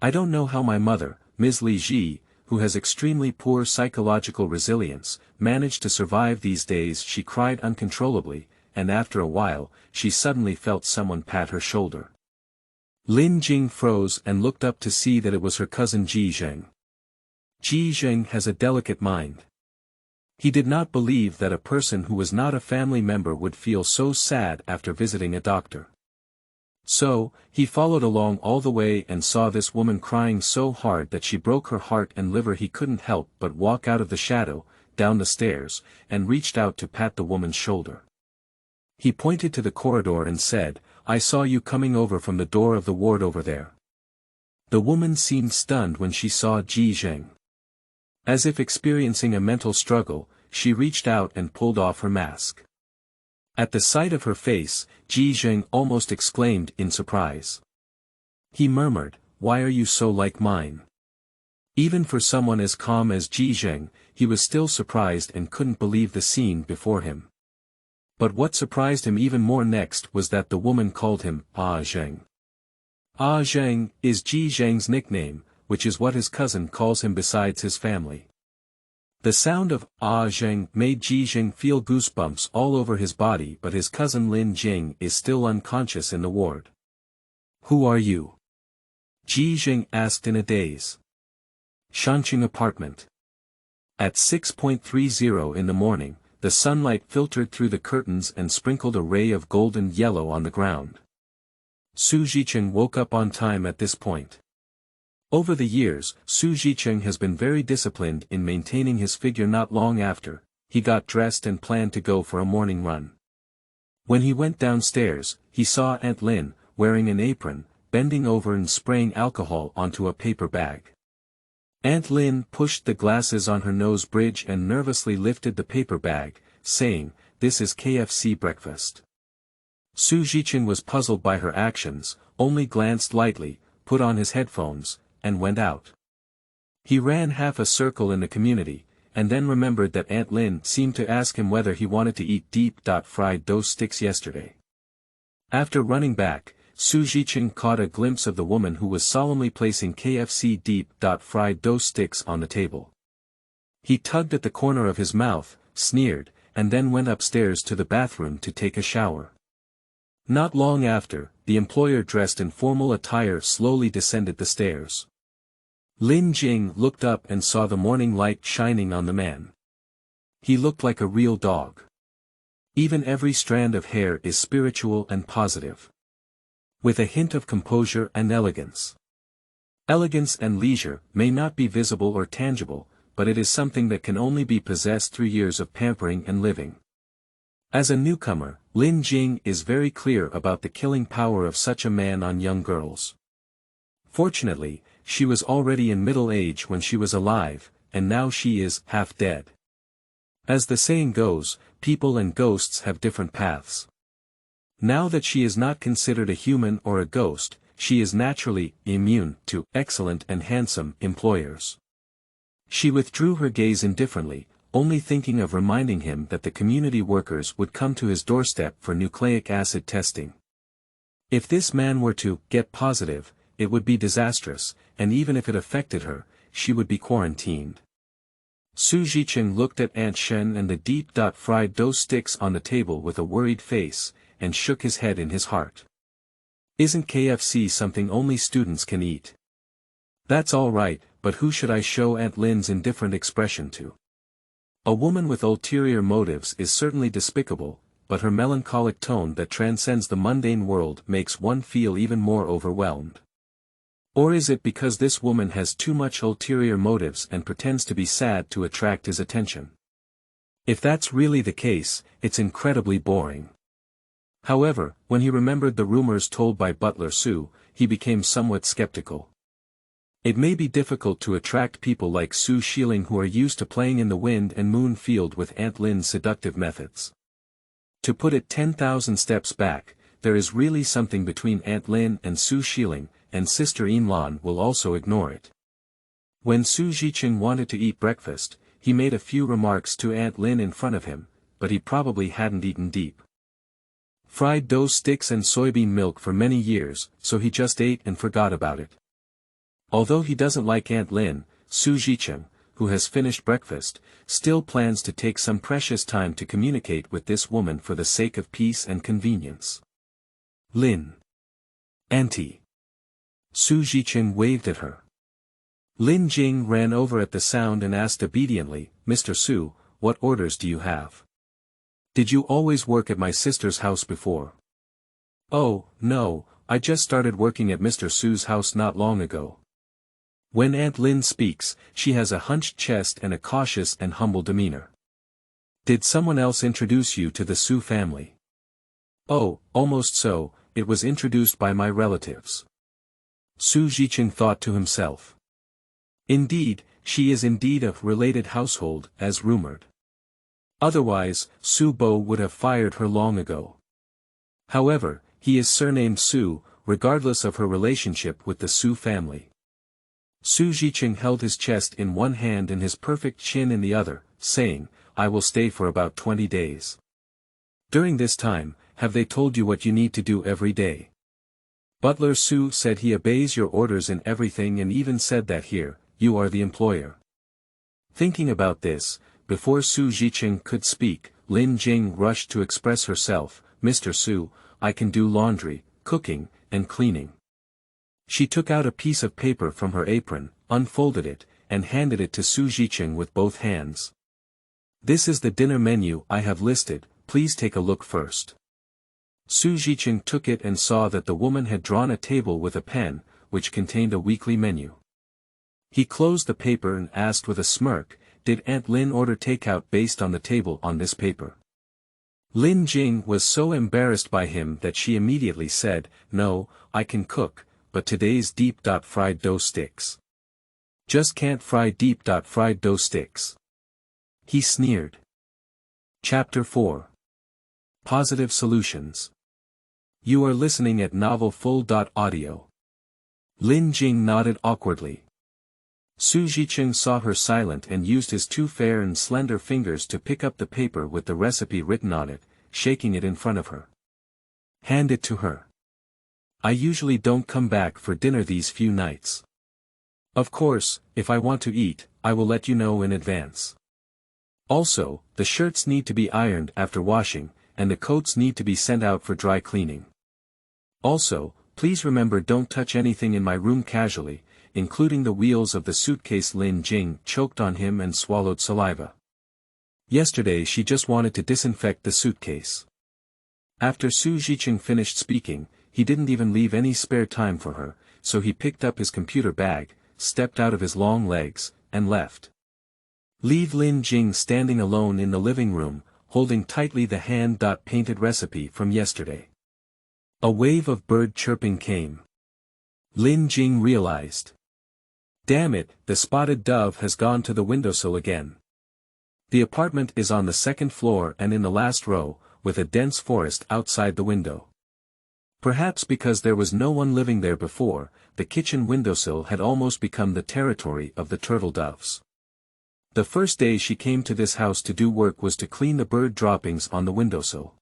I don't know how my mother, Ms. Li Ji, who has extremely poor psychological resilience, managed to survive these days. She cried uncontrollably, and after a while, she suddenly felt someone pat her shoulder. Lin Jing froze and looked up to see that it was her cousin Ji Zheng. Ji Zheng has a delicate mind. He did not believe that a person who was not a family member would feel so sad after visiting a doctor. So, he followed along all the way and saw this woman crying so hard that she broke her heart and liver. He couldn't help but walk out of the shadow, down the stairs, and reached out to pat the woman's shoulder. He pointed to the corridor and said, I saw you coming over from the door of the ward over there. The woman seemed stunned when she saw Ji Zheng. As if experiencing a mental struggle, she reached out and pulled off her mask. At the sight of her face, Ji Zheng almost exclaimed in surprise. He murmured, Why are you so like mine? Even for someone as calm as Ji Zheng, he was still surprised and couldn't believe the scene before him. But what surprised him even more next was that the woman called him Zhang. Zhang is Zhang's nickname, which is what his cousin calls him besides his family. The sound of Zhang made Zhang feel goosebumps all over his body, but his cousin Lin Jing is still unconscious in the ward. "Who are you?" Zhang asked in a daze. "Shanqing apartment." At 6:30 in the morning, the sunlight filtered through the curtains and sprinkled a ray of golden yellow on the ground. Su Zhicheng woke up on time at this point. Over the years, Su Zhicheng has been very disciplined in maintaining his figure. Not long after, he got dressed and planned to go for a morning run. When he went downstairs, he saw Aunt Lin, wearing an apron, bending over and spraying alcohol onto a paper bag. Aunt Lin pushed the glasses on her nose bridge and nervously lifted the paper bag, saying, "This is KFC breakfast." Su Zhicheng was puzzled by her actions, only glanced lightly, put on his headphones, and went out. He ran half a circle in the community, and then remembered that Aunt Lin seemed to ask him whether he wanted to eat deep-fried dough sticks yesterday. After running back, Su Zhicheng caught a glimpse of the woman who was solemnly placing KFC deep-fried dough sticks on the table. He tugged at the corner of his mouth, sneered, and then went upstairs to the bathroom to take a shower. Not long after, the employer dressed in formal attire slowly descended the stairs. Lin Jing looked up and saw the morning light shining on the man. He looked like a real dog. Even every strand of hair is spiritual and positive, with a hint of composure and elegance. Elegance and leisure may not be visible or tangible, but it is something that can only be possessed through years of pampering and living. As a newcomer, Lin Jing is very clear about the killing power of such a man on young girls. Fortunately, she was already in middle age when she was alive, and now she is half dead. As the saying goes, people and ghosts have different paths. Now that she is not considered a human or a ghost, she is naturally immune to excellent and handsome employers. She withdrew her gaze indifferently, only thinking of reminding him that the community workers would come to his doorstep for nucleic acid testing. If this man were to get positive, it would be disastrous, and even if it affected her, she would be quarantined. Su Zhicheng looked at Aunt Shen and the deep-fried dough sticks on the table with a worried face, and shook his head in his heart. Isn't KFC something only students can eat? That's all right, but who should I show Aunt Lin's indifferent expression to? A woman with ulterior motives is certainly despicable, but her melancholic tone that transcends the mundane world makes one feel even more overwhelmed. Or is it because this woman has too much ulterior motives and pretends to be sad to attract his attention? If that's really the case, it's incredibly boring. However, when he remembered the rumors told by Butler Su, he became somewhat skeptical. It may be difficult to attract people like Su Xiling who are used to playing in the wind and moon field with Aunt Lin's seductive methods. To put it 10,000 steps back, there is really something between Aunt Lin and Su Xiling, and Sister Yinlan will also ignore it. When Su Zhicheng wanted to eat breakfast, he made a few remarks to Aunt Lin in front of him, but he probably hadn't eaten deep fried dough sticks and soybean milk for many years, so he just ate and forgot about it. Although he doesn't like Aunt Lin, Su Zhicheng, who has finished breakfast, still plans to take some precious time to communicate with this woman for the sake of peace and convenience. Lin. Auntie. Su Zhicheng waved at her. Lin Jing ran over at the sound and asked obediently, "Mr. Su, what orders do you have? Did you always work at my sister's house before?" "Oh, no, I just started working at Mr. Su's house not long ago." When Aunt Lin speaks, she has a hunched chest and a cautious and humble demeanor. "Did someone else introduce you to the Su family?" "Oh, almost so, it was introduced by my relatives." Su Zhicheng thought to himself. Indeed, she is indeed a related household, as rumored. Otherwise, Su Bo would have fired her long ago. However, he is surnamed Su, regardless of her relationship with the Su family. Su Zhicheng held his chest in one hand and his perfect chin in the other, saying, "I will stay for about 20 days. During this time, have they told you what you need to do every day? Butler Su said he obeys your orders in everything and even said that here, you are the employer. Thinking about this, before Su Jiqing could speak, Lin Jing rushed to express herself, Mr. Su, I can do laundry, cooking, and cleaning. She took out a piece of paper from her apron, unfolded it, and handed it to Su Jiqing with both hands. This is the dinner menu I have listed, please take a look first. Su Jiqing took it and saw that the woman had drawn a table with a pen, which contained a weekly menu. He closed the paper and asked with a smirk, did Aunt Lin order takeout based on the table on this paper? Lin Jing was so embarrassed by him that she immediately said, no, I can cook, but today's deep-fried dough sticks. Just can't fry deep-fried dough sticks. He sneered. Chapter 4. Positive Solutions. You are listening at Novel Full.audio. Lin Jing nodded awkwardly. Su Jiqing saw her silent and used his two fair and slender fingers to pick up the paper with the recipe written on it, shaking it in front of her. Hand it to her. I usually don't come back for dinner these few nights. Of course, if I want to eat, I will let you know in advance. Also, the shirts need to be ironed after washing, and the coats need to be sent out for dry cleaning. Also, please remember don't touch anything in my room casually, including the wheels of the suitcase. Lin Jing choked on him and swallowed saliva. Yesterday she just wanted to disinfect the suitcase. After Su Jiqing finished speaking, he didn't even leave any spare time for her, so he picked up his computer bag, stepped out of his long legs, and left. Leave Lin Jing standing alone in the living room, holding tightly the hand-painted recipe from yesterday. A wave of bird chirping came. Lin Jing realized. Damn it, the spotted dove has gone to the windowsill again. The apartment is on the second floor and in the last row, with a dense forest outside the window. Perhaps because there was no one living there before, the kitchen windowsill had almost become the territory of the turtle doves. The first day she came to this house to do work was to clean the bird droppings on the windowsill.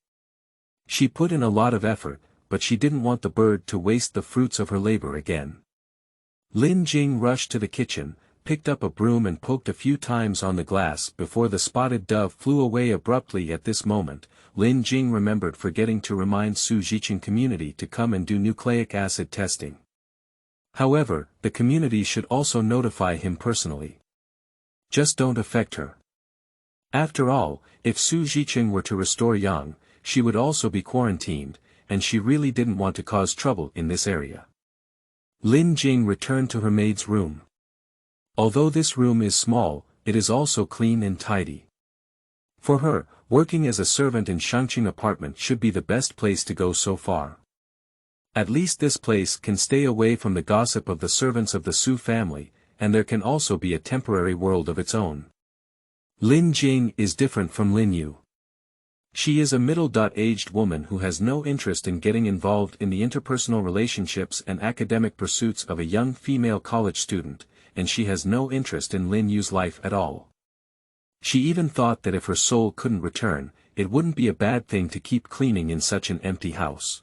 She put in a lot of effort, but she didn't want the bird to waste the fruits of her labor again. Lin Jing rushed to the kitchen, picked up a broom and poked a few times on the glass before the spotted dove flew away abruptly. At this moment, Lin Jing remembered forgetting to remind Su Jiqing community to come and do nucleic acid testing. However, the community should also notify him personally. Just don't affect her. After all, if Su Jiqing were to restore Yang, she would also be quarantined, and she really didn't want to cause trouble in this area. Lin Jing returned to her maid's room. Although this room is small, it is also clean and tidy. For her, working as a servant in Shangqing apartment should be the best place to go so far. At least this place can stay away from the gossip of the servants of the Su family, and there can also be a temporary world of its own. Lin Jing is different from Lin Yu. She is a middle-aged woman who has no interest in getting involved in the interpersonal relationships and academic pursuits of a young female college student, and she has no interest in Lin Yu's life at all. She even thought that if her soul couldn't return, it wouldn't be a bad thing to keep cleaning in such an empty house.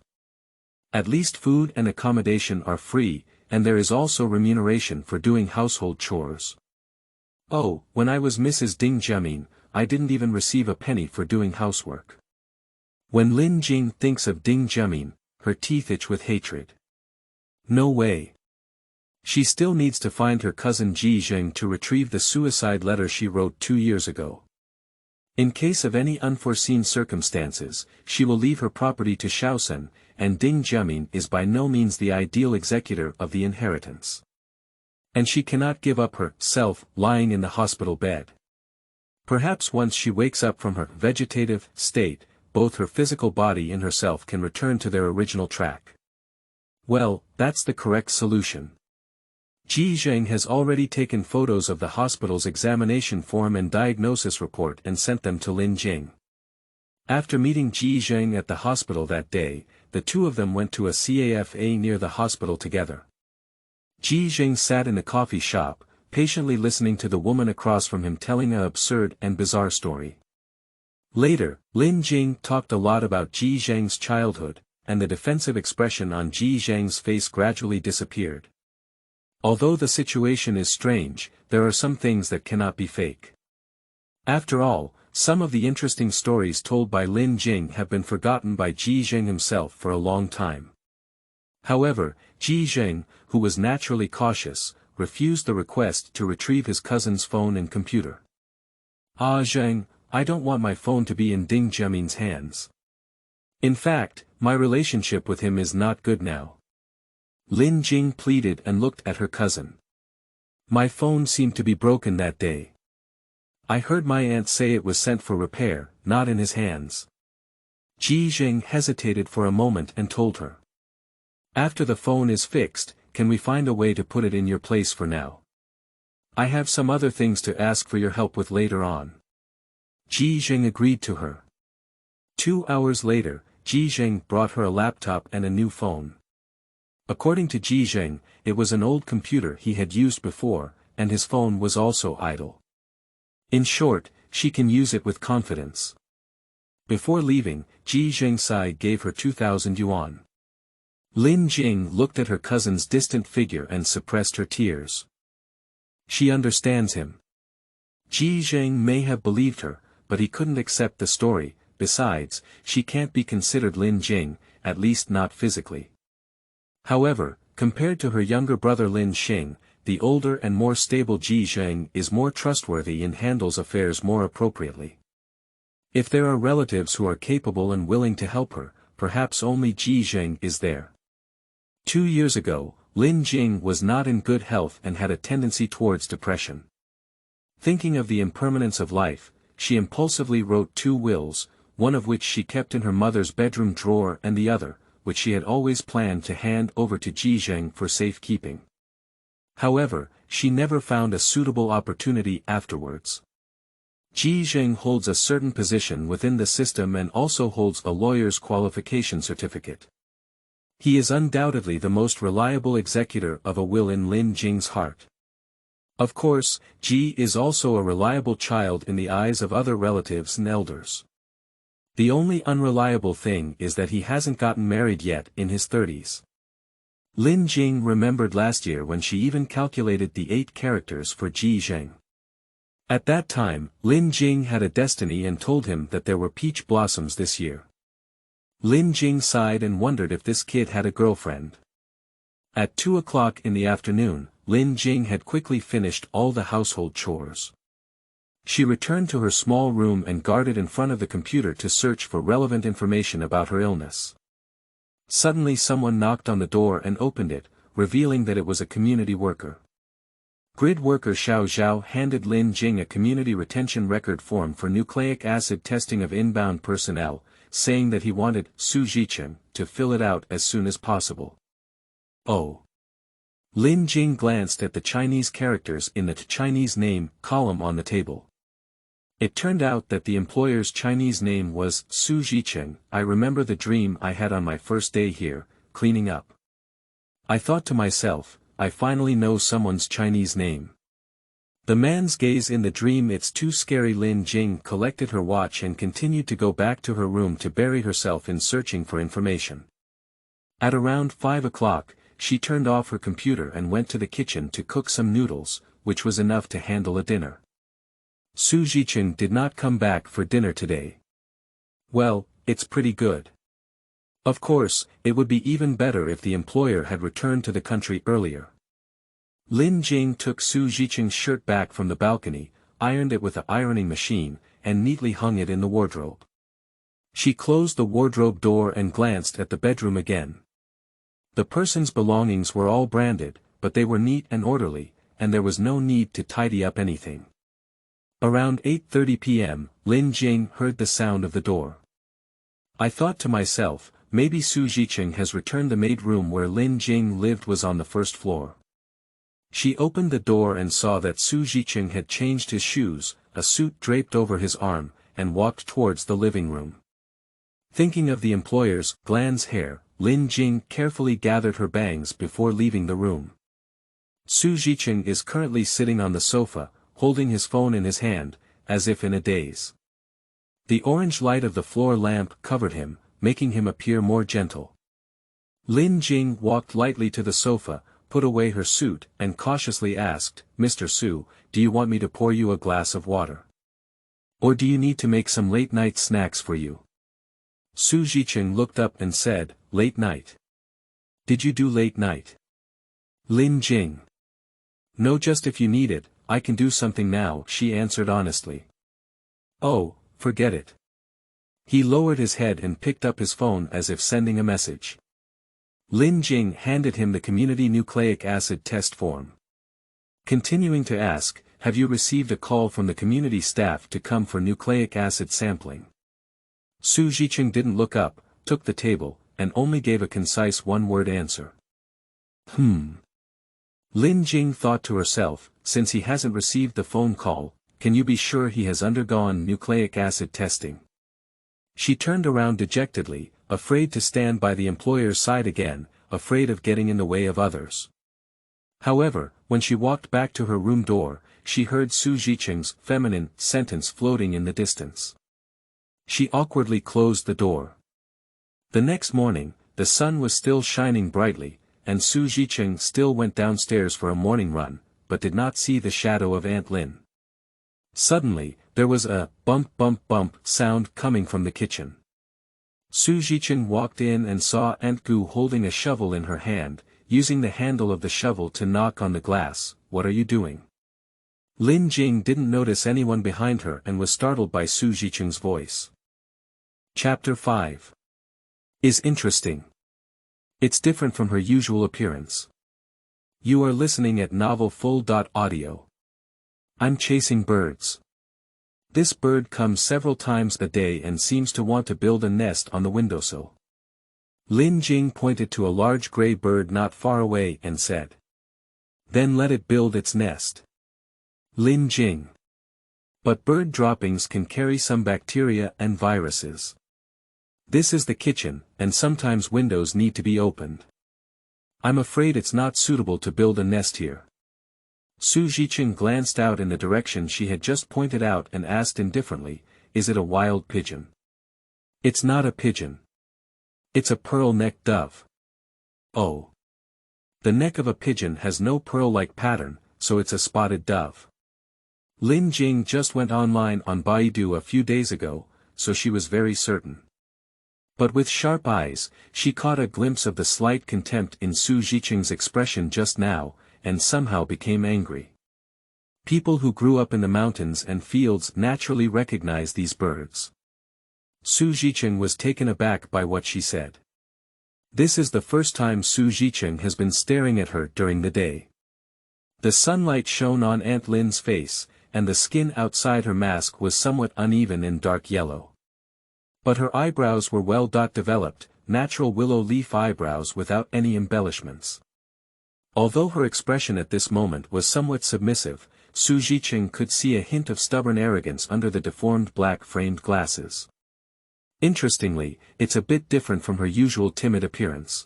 At least food and accommodation are free, and there is also remuneration for doing household chores. Oh, when I was Mrs. Ding Jiamin, I didn't even receive a penny for doing housework. When Lin Jing thinks of Ding Jiamin, her teeth itch with hatred. No way. She still needs to find her cousin Ji Jing to retrieve the suicide letter she wrote 2 years ago. In case of any unforeseen circumstances, she will leave her property to Shaosen, and Ding Jiamin is by no means the ideal executor of the inheritance. And she cannot give up herself lying in the hospital bed. Perhaps once she wakes up from her vegetative state, both her physical body and herself can return to their original track. Well, that's the correct solution. Ji Zheng has already taken photos of the hospital's examination form and diagnosis report and sent them to Lin Jing. After meeting Ji Zheng at the hospital that day, the two of them went to a cafe near the hospital together. Ji Zheng sat in a coffee shop, patiently listening to the woman across from him telling an absurd and bizarre story. Later, Lin Jing talked a lot about Ji Zhang's childhood, and the defensive expression on Ji Zhang's face gradually disappeared. Although the situation is strange, there are some things that cannot be fake. After all, some of the interesting stories told by Lin Jing have been forgotten by Ji Zhang himself for a long time. However, Ji Zhang, who was naturally cautious, refused the request to retrieve his cousin's phone and computer. "Ah Zhang, I don't want my phone to be in Ding Jiamin's hands. In fact, my relationship with him is not good now." Lin Jing pleaded and looked at her cousin. "My phone seemed to be broken that day. I heard my aunt say it was sent for repair, not in his hands." Ji Zhang hesitated for a moment and told her. "After the phone is fixed, can we find a way to put it in your place for now? I have some other things to ask for your help with later on." Ji Zhang agreed to her. 2 hours later, Ji Zhang brought her a laptop and a new phone. According to Ji Zhang, it was an old computer he had used before, and his phone was also idle. In short, she can use it with confidence. Before leaving, Ji Zhang gave her 2,000 yuan. Lin Jing looked at her cousin's distant figure and suppressed her tears. She understands him. Ji Zhang may have believed her, but he couldn't accept the story. Besides, she can't be considered Lin Jing, at least not physically. However, compared to her younger brother Lin Xing, the older and more stable Ji Zhang is more trustworthy and handles affairs more appropriately. If there are relatives who are capable and willing to help her, perhaps only Ji Zhang is there. 2 years ago, Lin Jing was not in good health and had a tendency towards depression. Thinking of the impermanence of life, she impulsively wrote 2 wills, one of which she kept in her mother's bedroom drawer and the other, which she had always planned to hand over to Ji Zhang for safekeeping. However, she never found a suitable opportunity afterwards. Ji Zhang holds a certain position within the system and also holds a lawyer's qualification certificate. He is undoubtedly the most reliable executor of a will in Lin Jing's heart. Of course, Ji is also a reliable child in the eyes of other relatives and elders. The only unreliable thing is that he hasn't gotten married yet in his 30s. Lin Jing remembered last year when she even calculated the 8 characters for Ji Zhang. At that time, Lin Jing had a destiny and told him that there were peach blossoms this year. Lin Jing sighed and wondered if this kid had a girlfriend. At 2 o'clock in the afternoon, Lin Jing had quickly finished all the household chores. She returned to her small room and guarded in front of the computer to search for relevant information about her illness. Suddenly someone knocked on the door and opened it, revealing that it was a community worker. Grid worker Xiao Zhao handed Lin Jing a community retention record form for nucleic acid testing of inbound personnel, saying that he wanted Su Jichen to fill it out as soon as possible. Oh. Lin Jing glanced at the Chinese characters in the Chinese name column on the table. It turned out that the employer's Chinese name was Su Jichen. I remember the dream I had on my first day here, cleaning up. I thought to myself, I finally know someone's Chinese name. The man's gaze in the dream, it's too scary. Lin Jing collected her watch and continued to go back to her room to bury herself in searching for information. At around 5 o'clock, she turned off her computer and went to the kitchen to cook some noodles, which was enough to handle a dinner. Su Jichen did not come back for dinner today. Well, it's pretty good. Of course, it would be even better if the employer had returned to the country earlier. Lin Jing took Su Jichen's shirt back from the balcony, ironed it with an ironing machine, and neatly hung it in the wardrobe. She closed the wardrobe door and glanced at the bedroom again. The person's belongings were all branded, but they were neat and orderly, and there was no need to tidy up anything. Around 8:30 p.m., Lin Jing heard the sound of the door. I thought to myself, maybe Su Jichen has returned. The maid room where Lin Jing lived was on the first floor. She opened the door and saw that Su Jichen had changed his shoes, a suit draped over his arm, and walked towards the living room. Thinking of the employer's gland's hair, Lin Jing carefully gathered her bangs before leaving the room. Su Jichen is currently sitting on the sofa, holding his phone in his hand, as if in a daze. The orange light of the floor lamp covered him, making him appear more gentle. Lin Jing walked lightly to the sofa, put away her suit, and cautiously asked, "Mr. Su, do you want me to pour you a glass of water? Or do you need to make some late-night snacks for you?" Su Zhiqing looked up and said, "Late night? Did you do late night?" Lin Jing. "No, just if you need it, I can do something now," she answered honestly. "Oh, forget it." He lowered his head and picked up his phone as if sending a message. Lin Jing handed him the community nucleic acid test form. Continuing to ask, "Have you received a call from the community staff to come for nucleic acid sampling?" Su Zhiqing didn't look up, took the table, and only gave a concise one-word answer. Lin Jing thought to herself, since he hasn't received the phone call, can you be sure he has undergone nucleic acid testing? She turned around dejectedly, afraid to stand by the employer's side again, afraid of getting in the way of others. However, when she walked back to her room door, she heard Su Zhiqing's feminine sentence floating in the distance. She awkwardly closed the door. The next morning, the sun was still shining brightly, and Su Zhiqing still went downstairs for a morning run, but did not see the shadow of Aunt Lin. Suddenly, there was a bump bump bump sound coming from the kitchen. Su Zhiqing walked in and saw Aunt Gu holding a shovel in her hand, using the handle of the shovel to knock on the glass. "What are you doing?" Lin Jing didn't notice anyone behind her and was startled by Su Zhiqing's voice. Chapter 5 is interesting. It's different from her usual appearance. You are listening at novelfull.audio. I'm chasing birds. This bird comes several times a day and seems to want to build a nest on the windowsill. Lin Jing pointed to a large gray bird not far away and said. Then let it build its nest. Lin Jing. But bird droppings can carry some bacteria and viruses. This is the kitchen, and sometimes windows need to be opened. I'm afraid it's not suitable to build a nest here. Su Zhiqing glanced out in the direction she had just pointed out and asked indifferently, "Is it a wild pigeon?" "It's not a pigeon. It's a pearl-necked dove." "Oh. The neck of a pigeon has no pearl-like pattern, so it's a spotted dove." Lin Jing just went online on Baidu a few days ago, so she was very certain. But with sharp eyes, she caught a glimpse of the slight contempt in Su Zhiqing's expression just now, and somehow became angry. People who grew up in the mountains and fields naturally recognize these birds. Su Zhiqing was taken aback by what she said. This is the first time Su Zhiqing has been staring at her during the day. The sunlight shone on Aunt Lin's face, and the skin outside her mask was somewhat uneven and dark yellow. But her eyebrows were well developed, natural willow leaf eyebrows without any embellishments. Although her expression at this moment was somewhat submissive, Su Zhiqing could see a hint of stubborn arrogance under the deformed black-framed glasses. Interestingly, it's a bit different from her usual timid appearance.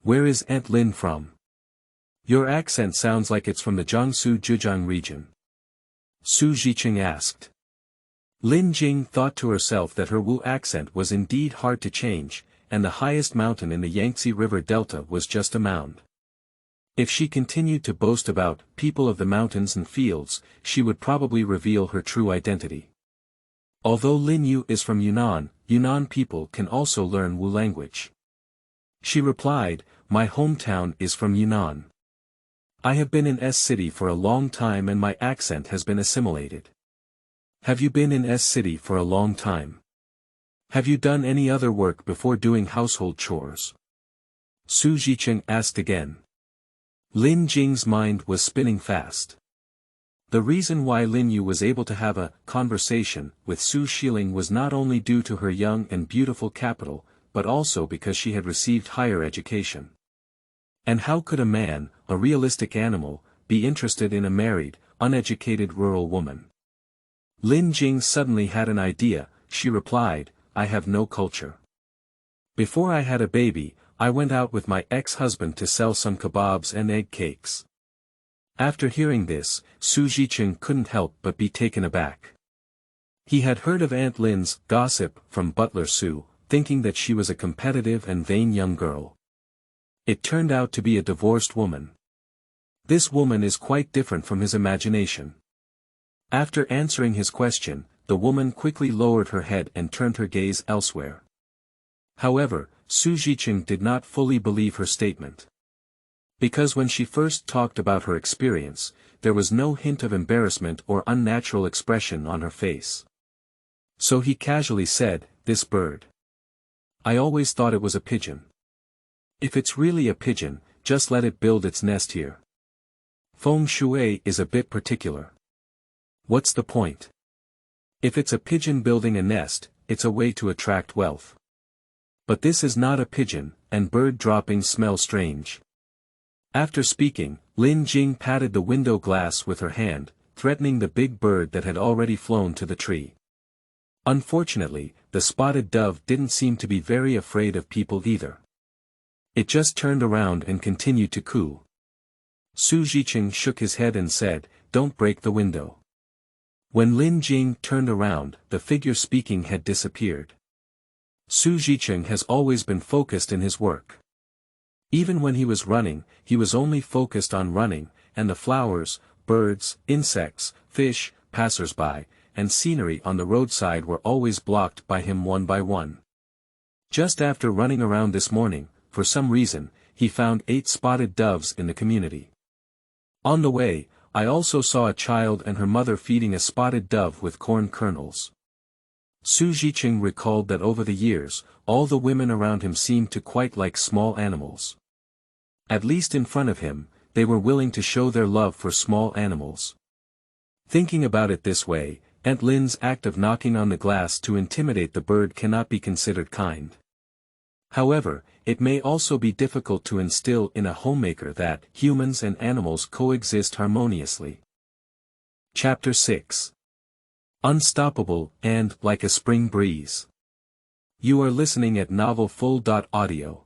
"Where is Aunt Lin from? Your accent sounds like it's from the Jiangsu-Zhejiang region." Su Zhiqing asked. Lin Jing thought to herself that her Wu accent was indeed hard to change, and the highest mountain in the Yangtze River Delta was just a mound. If she continued to boast about people of the mountains and fields, she would probably reveal her true identity. Although Lin Yu is from Yunnan, Yunnan people can also learn Wu language. She replied, "My hometown is from Yunnan. I have been in S City for a long time and my accent has been assimilated." "Have you been in S City for a long time? Have you done any other work before doing household chores?" Su Zhiqing asked again. Lin Jing's mind was spinning fast. The reason why Lin Yu was able to have a conversation with Su Xiling was not only due to her young and beautiful capital, but also because she had received higher education. And how could a man, a realistic animal, be interested in a married, uneducated rural woman? Lin Jing suddenly had an idea. She replied, "I have no culture. Before I had a baby, I went out with my ex-husband to sell some kebabs and egg cakes." After hearing this, Su Zhiqing couldn't help but be taken aback. He had heard of Aunt Lynn's gossip from Butler Sue, thinking that she was a competitive and vain young girl. It turned out to be a divorced woman. This woman is quite different from his imagination. After answering his question, the woman quickly lowered her head and turned her gaze elsewhere. However, Su Zhiqing did not fully believe her statement. Because when she first talked about her experience, there was no hint of embarrassment or unnatural expression on her face. So he casually said, "This bird. I always thought it was a pigeon. If it's really a pigeon, just let it build its nest here. Feng Shui is a bit particular. What's the point? If it's a pigeon building a nest, it's a way to attract wealth. But this is not a pigeon, and bird droppings smell strange." After speaking, Lin Jing patted the window glass with her hand, threatening the big bird that had already flown to the tree. Unfortunately, the spotted dove didn't seem to be very afraid of people either. It just turned around and continued to coo. Su Zhiqing shook his head and said, "Don't break the window." When Lin Jing turned around, the figure speaking had disappeared. Su Zhiqing has always been focused in his work. Even when he was running, he was only focused on running, and the flowers, birds, insects, fish, passers-by, and scenery on the roadside were always blocked by him one by one. Just after running around this morning, for some reason, he found 8 spotted doves in the community. On the way, I also saw a child and her mother feeding a spotted dove with corn kernels. Su Zhiqing recalled that over the years, all the women around him seemed to quite like small animals. At least in front of him, they were willing to show their love for small animals. Thinking about it this way, Aunt Lynn's act of knocking on the glass to intimidate the bird cannot be considered kind. However, it may also be difficult to instill in a homemaker that humans and animals coexist harmoniously. Chapter 6. Unstoppable and like a spring breeze. You are listening at novelfull.audio.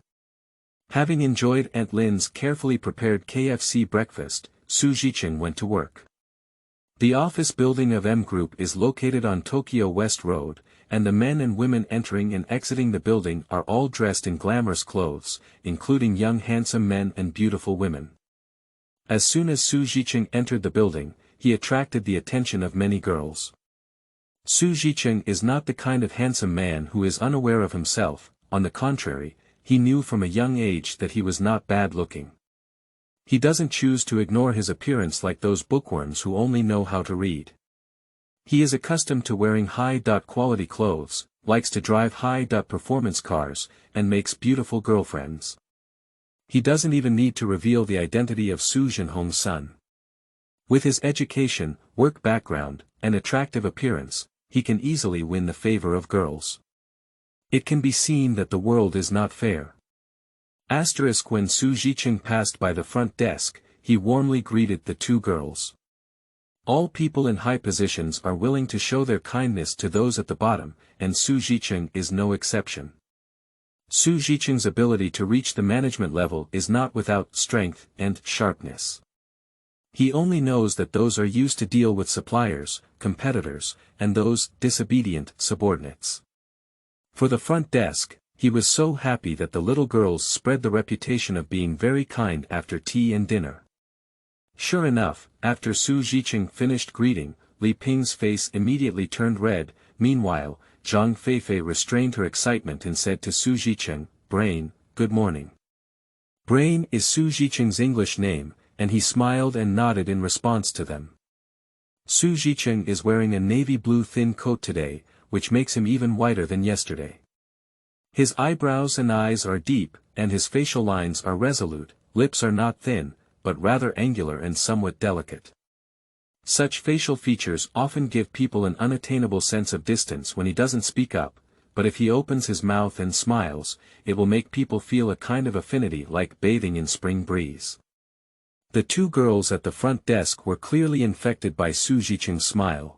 Having enjoyed Aunt Lynn's carefully prepared KFC breakfast, Su Zhiqing went to work. The office building of M Group is located on Tokyo West Road, and the men and women entering and exiting the building are all dressed in glamorous clothes, including young handsome men and beautiful women. As soon as Su Zhiqing entered the building, he attracted the attention of many girls. Su Zhiqing is not the kind of handsome man who is unaware of himself, on the contrary, he knew from a young age that he was not bad-looking. He doesn't choose to ignore his appearance like those bookworms who only know how to read. He is accustomed to wearing high-quality clothes, likes to drive high-performance cars, and makes beautiful girlfriends. He doesn't even need to reveal the identity of Su Zhenhong's son. With his education, work background, and attractive appearance, he can easily win the favor of girls. It can be seen that the world is not fair. When Su Zhiqing passed by the front desk, he warmly greeted the 2 girls. All people in high positions are willing to show their kindness to those at the bottom, and Su Zhiqing is no exception. Su Zhiqing's ability to reach the management level is not without strength and sharpness. He only knows that those are used to deal with suppliers, competitors, and those disobedient subordinates. For the front desk, he was so happy that the little girls spread the reputation of being very kind after tea and dinner. Sure enough, after Su Zhiqing finished greeting, Li Ping's face immediately turned red. Meanwhile, Zhang Feifei restrained her excitement and said to Su Zhiqing, "Brain, good morning." Brain is Su Zhiqing's English name, and he smiled and nodded in response to them. Su Zhiqing is wearing a navy blue thin coat today, which makes him even whiter than yesterday. His eyebrows and eyes are deep, and his facial lines are resolute, lips are not thin, but rather angular and somewhat delicate. Such facial features often give people an unattainable sense of distance when he doesn't speak up, but if he opens his mouth and smiles, it will make people feel a kind of affinity like bathing in spring breeze. The 2 girls at the front desk were clearly infected by Su Zhiqing's smile.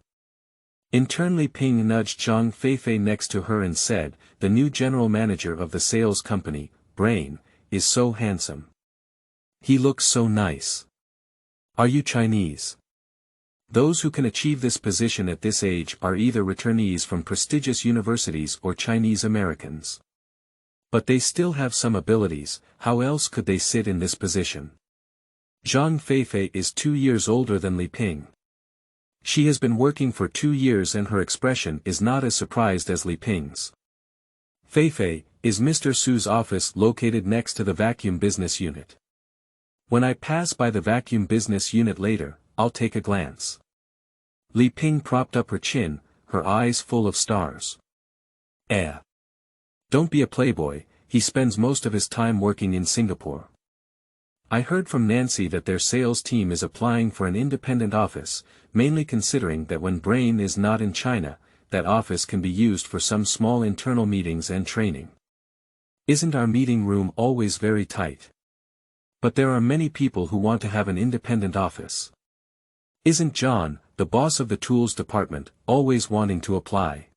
Intern Li Ping nudged Zhang Feifei next to her and said, "The new general manager of the sales company, Brain, is so handsome. He looks so nice. Are you Chinese?" Those who can achieve this position at this age are either returnees from prestigious universities or Chinese Americans. But they still have some abilities, how else could they sit in this position? Zhang Feifei is 2 years older than Li Ping. She has been working for 2 years and her expression is not as surprised as Li Ping's. Feifei, is Mr. Su's office located next to the vacuum business unit? When I pass by the vacuum business unit later, I'll take a glance. Li Ping propped up her chin, her eyes full of stars. Don't be a playboy, he spends most of his time working in Singapore. I heard from Nancy that their sales team is applying for an independent office, mainly considering that when Brain is not in China, that office can be used for some small internal meetings and training. Isn't our meeting room always very tight? But there are many people who want to have an independent office. Isn't John, the boss of the tools department, always wanting to apply?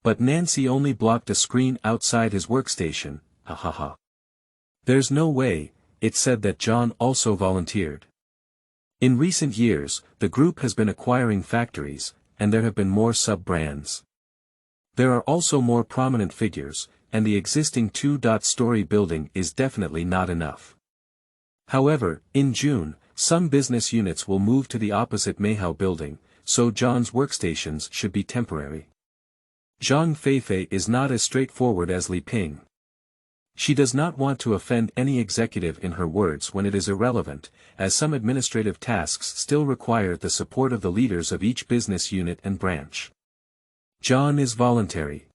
But Nancy only blocked a screen outside his workstation, ha ha ha. There's no way, it said that John also volunteered. In recent years, the group has been acquiring factories, and there have been more sub-brands. There are also more prominent figures, and the existing two-story building is definitely not enough. However, in June, some business units will move to the opposite Mayhow building, so John's workstations should be temporary. Zhang Feifei is not as straightforward as Li Ping. She does not want to offend any executive in her words when it is irrelevant, as some administrative tasks still require the support of the leaders of each business unit and branch. John is voluntary.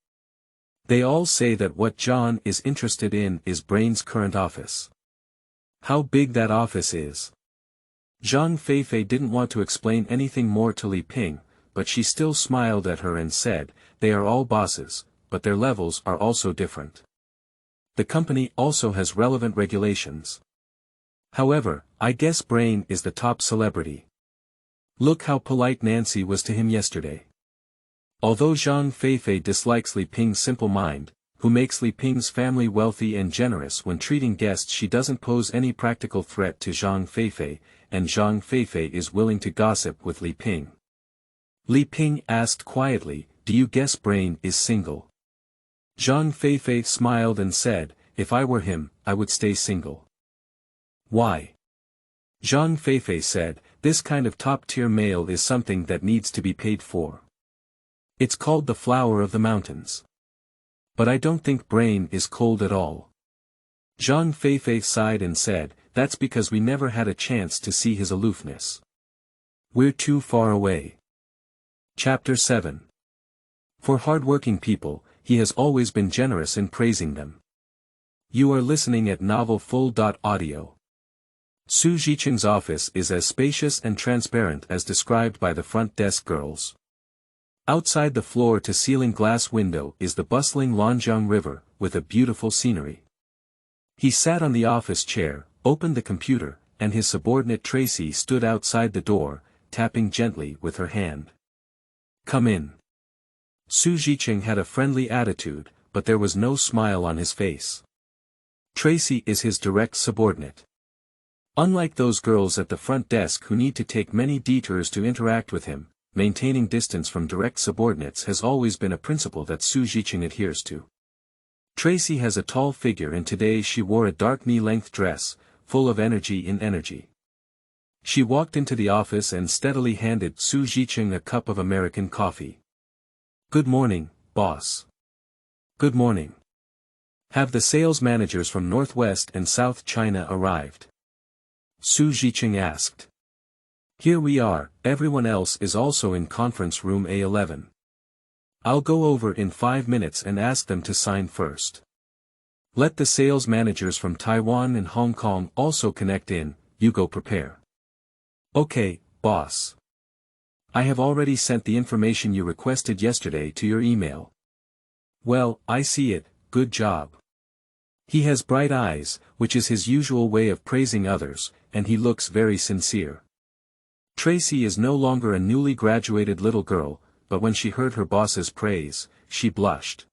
They all say that what John is interested in is Brain's current office. How big that office is. Zhang Feifei didn't want to explain anything more to Li Ping, but she still smiled at her and said, they are all bosses, but their levels are also different. The company also has relevant regulations. However, I guess Brain is the top celebrity. Look how polite Nancy was to him yesterday. Although Zhang Feifei dislikes Li Ping's simple mind, who makes Li Ping's family wealthy and generous when treating guests, she doesn't pose any practical threat to Zhang Feifei, and Zhang Feifei is willing to gossip with Li Ping. Li Ping asked quietly, do you guess Brain is single? Zhang Feifei smiled and said, if I were him, I would stay single. Why? Zhang Feifei said, this kind of top-tier male is something that needs to be paid for. It's called the flower of the mountains. But I don't think Brain is cold at all. Zhang Feifei sighed and said, that's because we never had a chance to see his aloofness. We're too far away. Chapter 7. For hardworking people, he has always been generous in praising them. You are listening at Novel Full.audio. Su Zhiqing's office is as spacious and transparent as described by the front desk girls. Outside the floor-to-ceiling glass window is the bustling Lanjiang River, with a beautiful scenery. He sat on the office chair, opened the computer, and his subordinate Tracy stood outside the door, tapping gently with her hand. Come in. Su Zhiqing had a friendly attitude, but there was no smile on his face. Tracy is his direct subordinate. Unlike those girls at the front desk who need to take many detours to interact with him, maintaining distance from direct subordinates has always been a principle that Su Zhiqing adheres to. Tracy has a tall figure and today she wore a dark knee-length dress, full of energy in energy. She walked into the office and steadily handed Su Zhiqing a cup of American coffee. Good morning, boss. Good morning. Have the sales managers from Northwest and South China arrived? Su Zhiqing asked. Here we are, everyone else is also in conference room A11. I'll go over in 5 minutes and ask them to sign first. Let the sales managers from Taiwan and Hong Kong also connect in, you go prepare. Okay, boss. I have already sent the information you requested yesterday to your email. Well, I see it, good job. He has bright eyes, which is his usual way of praising others, and he looks very sincere. Tracy is no longer a newly graduated little girl, but when she heard her boss's praise, she blushed.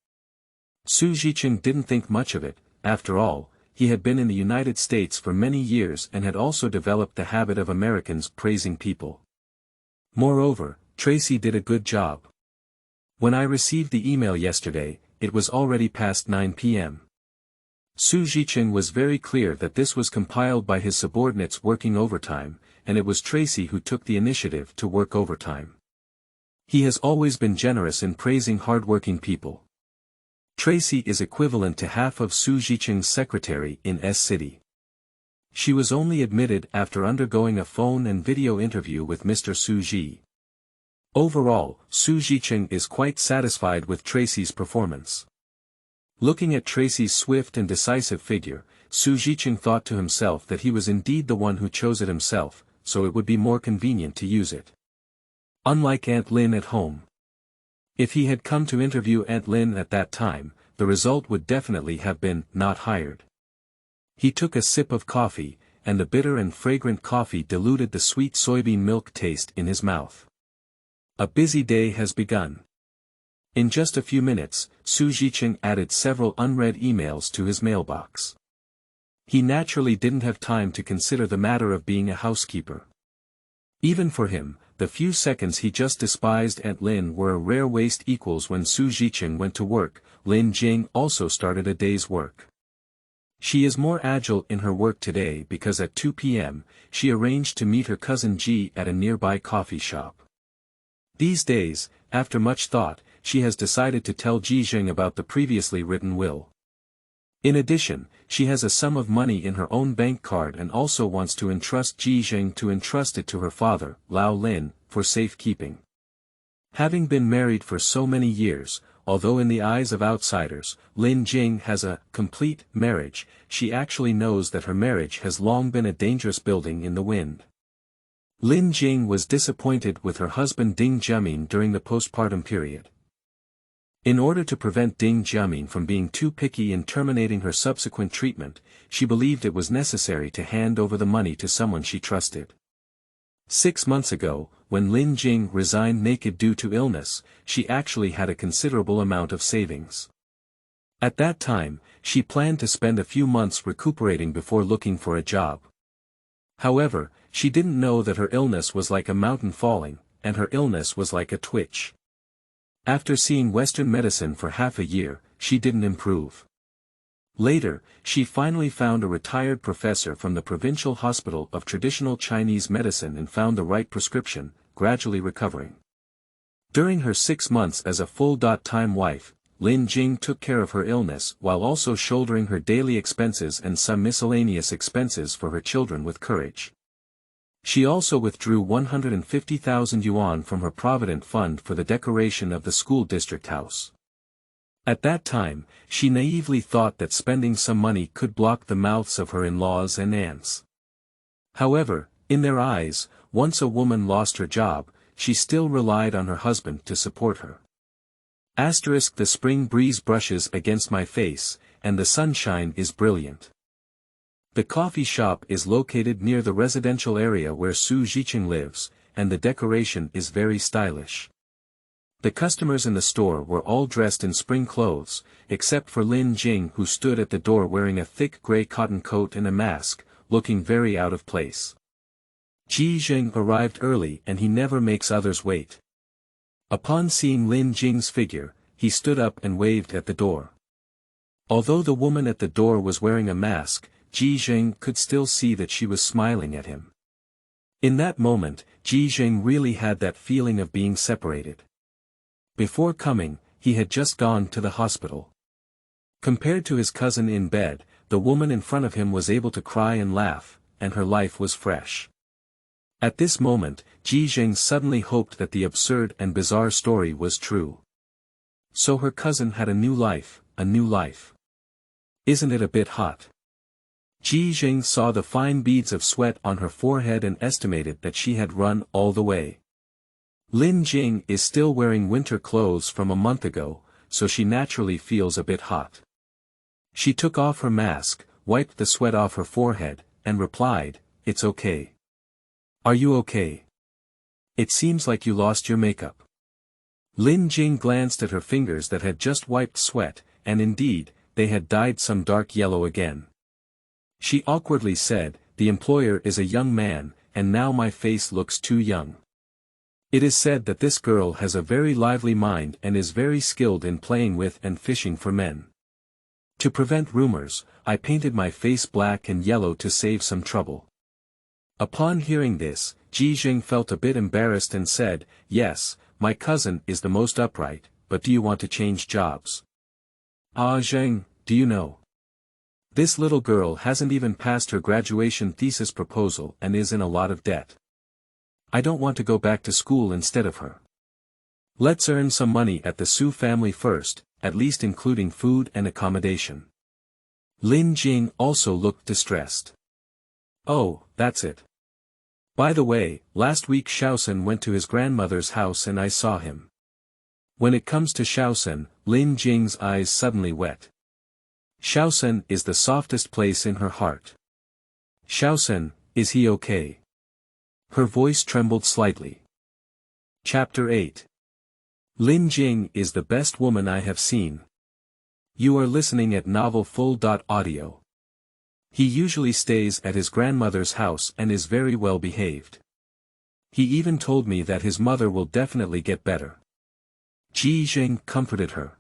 Su Zhiqing didn't think much of it, after all, he had been in the United States for many years and had also developed the habit of Americans praising people. Moreover, Tracy did a good job. When I received the email yesterday, it was already past 9 p.m. Su Zhiqing was very clear that this was compiled by his subordinates working overtime, and it was Tracy who took the initiative to work overtime. He has always been generous in praising hardworking people. Tracy is equivalent to half of Su Zhiqing's secretary in S-City. She was only admitted after undergoing a phone and video interview with Mr. Su Zhi. Overall, Su Zhiqing is quite satisfied with Tracy's performance. Looking at Tracy's swift and decisive figure, Su Zhiqing thought to himself that he was indeed the one who chose it himself, so it would be more convenient to use it. Unlike Aunt Lin at home. If he had come to interview Aunt Lin at that time, the result would definitely have been, not hired. He took a sip of coffee, and the bitter and fragrant coffee diluted the sweet soybean milk taste in his mouth. A busy day has begun. In just a few minutes, Su Zhiqing added several unread emails to his mailbox. He naturally didn't have time to consider the matter of being a housekeeper. Even for him, the few seconds he just despised Aunt Lin were a rare waste. When Su Zhiqing went to work, Lin Jing also started a day's work. She is more agile in her work today because at 2 p.m., she arranged to meet her cousin Ji at a nearby coffee shop. These days, after much thought, she has decided to tell Jing about the previously written will. In addition, she has a sum of money in her own bank card and also wants to entrust Jing to entrust it to her father, Lao Lin, for safekeeping. Having been married for so many years, although in the eyes of outsiders, Lin Jing has a complete marriage, she actually knows that her marriage has long been a dangerous building in the wind. Lin Jing was disappointed with her husband Ding Jiamin during the postpartum period. In order to prevent Ding Jiamin from being too picky in terminating her subsequent treatment, she believed it was necessary to hand over the money to someone she trusted. 6 months ago, when Lin Jing resigned naked due to illness, she actually had a considerable amount of savings. At that time, she planned to spend a few months recuperating before looking for a job. However, she didn't know that her illness was like a mountain falling, and her illness was like a twitch. After seeing Western medicine for half a year, she didn't improve. Later, she finally found a retired professor from the Provincial Hospital of Traditional Chinese Medicine and found the right prescription, gradually recovering. During her 6 months as a full-time wife, Lin Jing took care of her illness while also shouldering her daily expenses and some miscellaneous expenses for her children with courage. She also withdrew 150,000 yuan from her provident fund for the decoration of the school district house. At that time, she naively thought that spending some money could block the mouths of her in-laws and aunts. However, in their eyes, once a woman lost her job, she still relied on her husband to support her. The spring breeze brushes against my face, and the sunshine is brilliant. The coffee shop is located near the residential area where Su Zhiqing lives, and the decoration is very stylish. The customers in the store were all dressed in spring clothes, except for Lin Jing, who stood at the door wearing a thick gray cotton coat and a mask, looking very out of place. Jing arrived early and he never makes others wait. Upon seeing Lin Jing's figure, he stood up and waved at the door. Although the woman at the door was wearing a mask, Jing could still see that she was smiling at him. In that moment, Jing really had that feeling of being separated. Before coming, he had just gone to the hospital. Compared to his cousin in bed, the woman in front of him was able to cry and laugh, and her life was fresh. At this moment, Jing suddenly hoped that the absurd and bizarre story was true. So her cousin had a new life, a new life. Isn't it a bit hot? Jing saw the fine beads of sweat on her forehead and estimated that she had run all the way. Lin Jing is still wearing winter clothes from a month ago, so she naturally feels a bit hot. She took off her mask, wiped the sweat off her forehead, and replied, "It's okay." "Are you okay? It seems like you lost your makeup." Lin Jing glanced at her fingers that had just wiped sweat, and indeed, they had dyed some dark yellow again. She awkwardly said, "The employer is a young man, and now my face looks too young." It is said that this girl has a very lively mind and is very skilled in playing with and fishing for men. To prevent rumors, I painted my face black and yellow to save some trouble. Upon hearing this, Jing felt a bit embarrassed and said, "Yes, my cousin is the most upright, but do you want to change jobs?" Jing, do you know? This little girl hasn't even passed her graduation thesis proposal and is in a lot of debt. I don't want to go back to school instead of her. Let's earn some money at the Su family first, at least including food and accommodation. Jing also looked distressed. Oh, that's it. By the way, last week Xiaosen went to his grandmother's house and I saw him. When it comes to Xiaosen, Jing's eyes suddenly wet. Xiaosen is the softest place in her heart. Xiaosen, is he okay? Her voice trembled slightly. Chapter 8. Jing is the best woman I have seen. You are listening at novelfull.audio. He usually stays at his grandmother's house and is very well behaved. He even told me that his mother will definitely get better. Jing comforted her.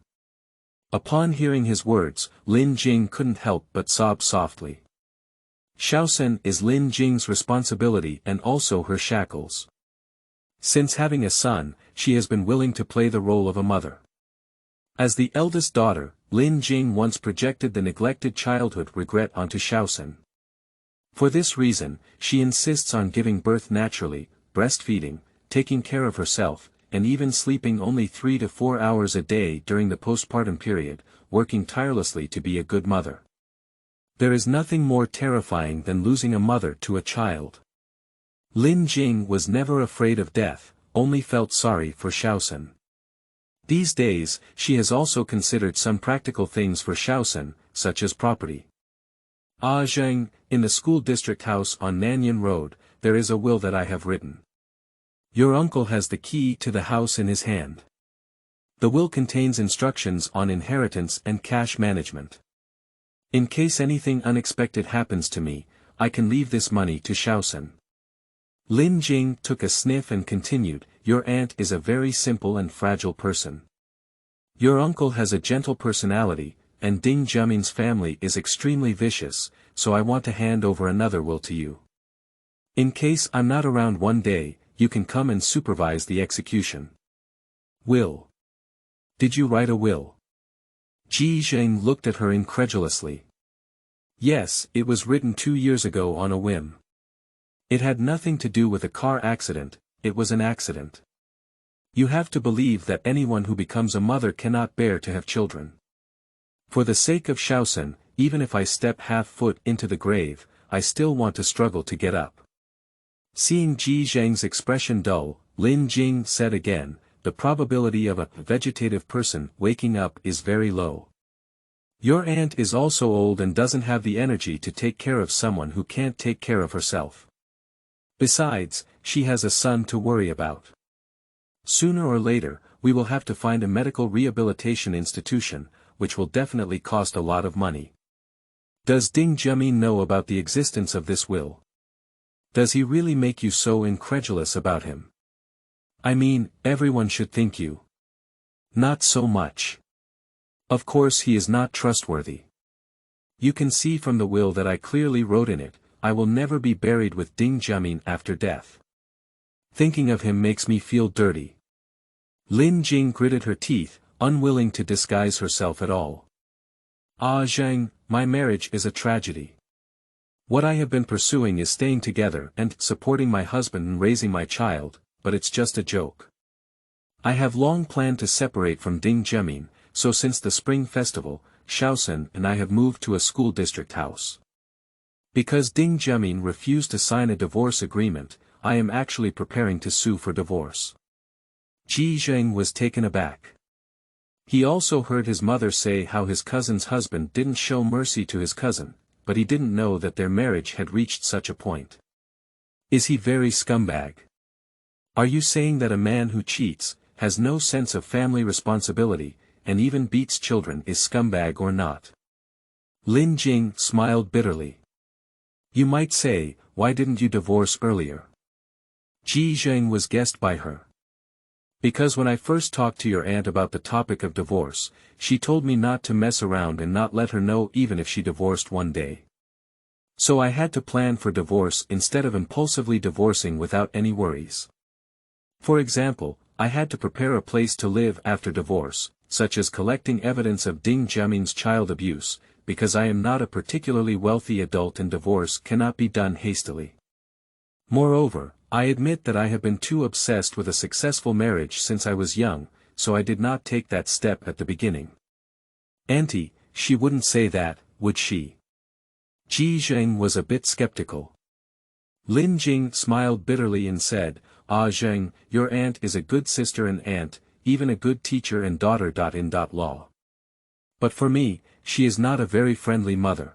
Upon hearing his words, Jing couldn't help but sob softly. Xiaosen is Jing's responsibility and also her shackles. Since having a son, she has been willing to play the role of a mother. As the eldest daughter, Jing once projected the neglected childhood regret onto Xiaosen. For this reason, she insists on giving birth naturally, breastfeeding, taking care of herself, and even sleeping only 3 to 4 hours a day during the postpartum period, working tirelessly to be a good mother. There is nothing more terrifying than losing a mother to a child. Jing was never afraid of death, only felt sorry for Xiaosen. These days, she has also considered some practical things for Xiaosen, such as property. Zheng, in the school district house on Nanyan Road, there is a will that I have written. Your uncle has the key to the house in his hand. The will contains instructions on inheritance and cash management. In case anything unexpected happens to me, I can leave this money to Xiaosen. Jing took a sniff and continued, your aunt is a very simple and fragile person. Your uncle has a gentle personality, and Ding Jiamin's family is extremely vicious, so I want to hand over another will to you. In case I'm not around one day, you can come and supervise the execution. Will. Did you write a will? Jing looked at her incredulously. Yes, it was written 2 years ago on a whim. It had nothing to do with a car accident, it was an accident. You have to believe that anyone who becomes a mother cannot bear to have children. For the sake of Xiaosen, even if I step half-foot into the grave, I still want to struggle to get up. Seeing Jing's expression dull, Jing said again, the probability of a vegetative person waking up is very low. Your aunt is also old and doesn't have the energy to take care of someone who can't take care of herself. Besides, she has a son to worry about. Sooner or later, we will have to find a medical rehabilitation institution, which will definitely cost a lot of money. Does Ding Jiamin know about the existence of this will? Does he really make you so incredulous about him? I mean, everyone should think you. Not so much. Of course he is not trustworthy. You can see from the will that I clearly wrote in it, I will never be buried with Ding Jiamin after death. Thinking of him makes me feel dirty. Jing gritted her teeth, unwilling to disguise herself at all. Zheng, my marriage is a tragedy. What I have been pursuing is staying together and supporting my husband and raising my child, but it's just a joke. I have long planned to separate from Ding Jiamin, so since the spring festival, Xiaosen and I have moved to a school district house. Because Ding Jiamin refused to sign a divorce agreement, I am actually preparing to sue for divorce. Jing was taken aback. He also heard his mother say how his cousin's husband didn't show mercy to his cousin, but he didn't know that their marriage had reached such a point. Is he very scumbag? Are you saying that a man who cheats, has no sense of family responsibility, and even beats children is scumbag or not? Jing smiled bitterly. You might say, why didn't you divorce earlier? Jing was guessed by her. Because when I first talked to your aunt about the topic of divorce, she told me not to mess around and not let her know even if she divorced one day. So I had to plan for divorce instead of impulsively divorcing without any worries. For example, I had to prepare a place to live after divorce, such as collecting evidence of Ding Jiamin's child abuse, because I am not a particularly wealthy adult and divorce cannot be done hastily. Moreover, I admit that I have been too obsessed with a successful marriage since I was young, so I did not take that step at the beginning. Auntie, she wouldn't say that, would she? Jing was a bit skeptical. Lin Jing smiled bitterly and said, "Ah Zheng, your aunt is a good sister and aunt, even a good teacher and daughter. Law. But for me, she is not a very friendly mother.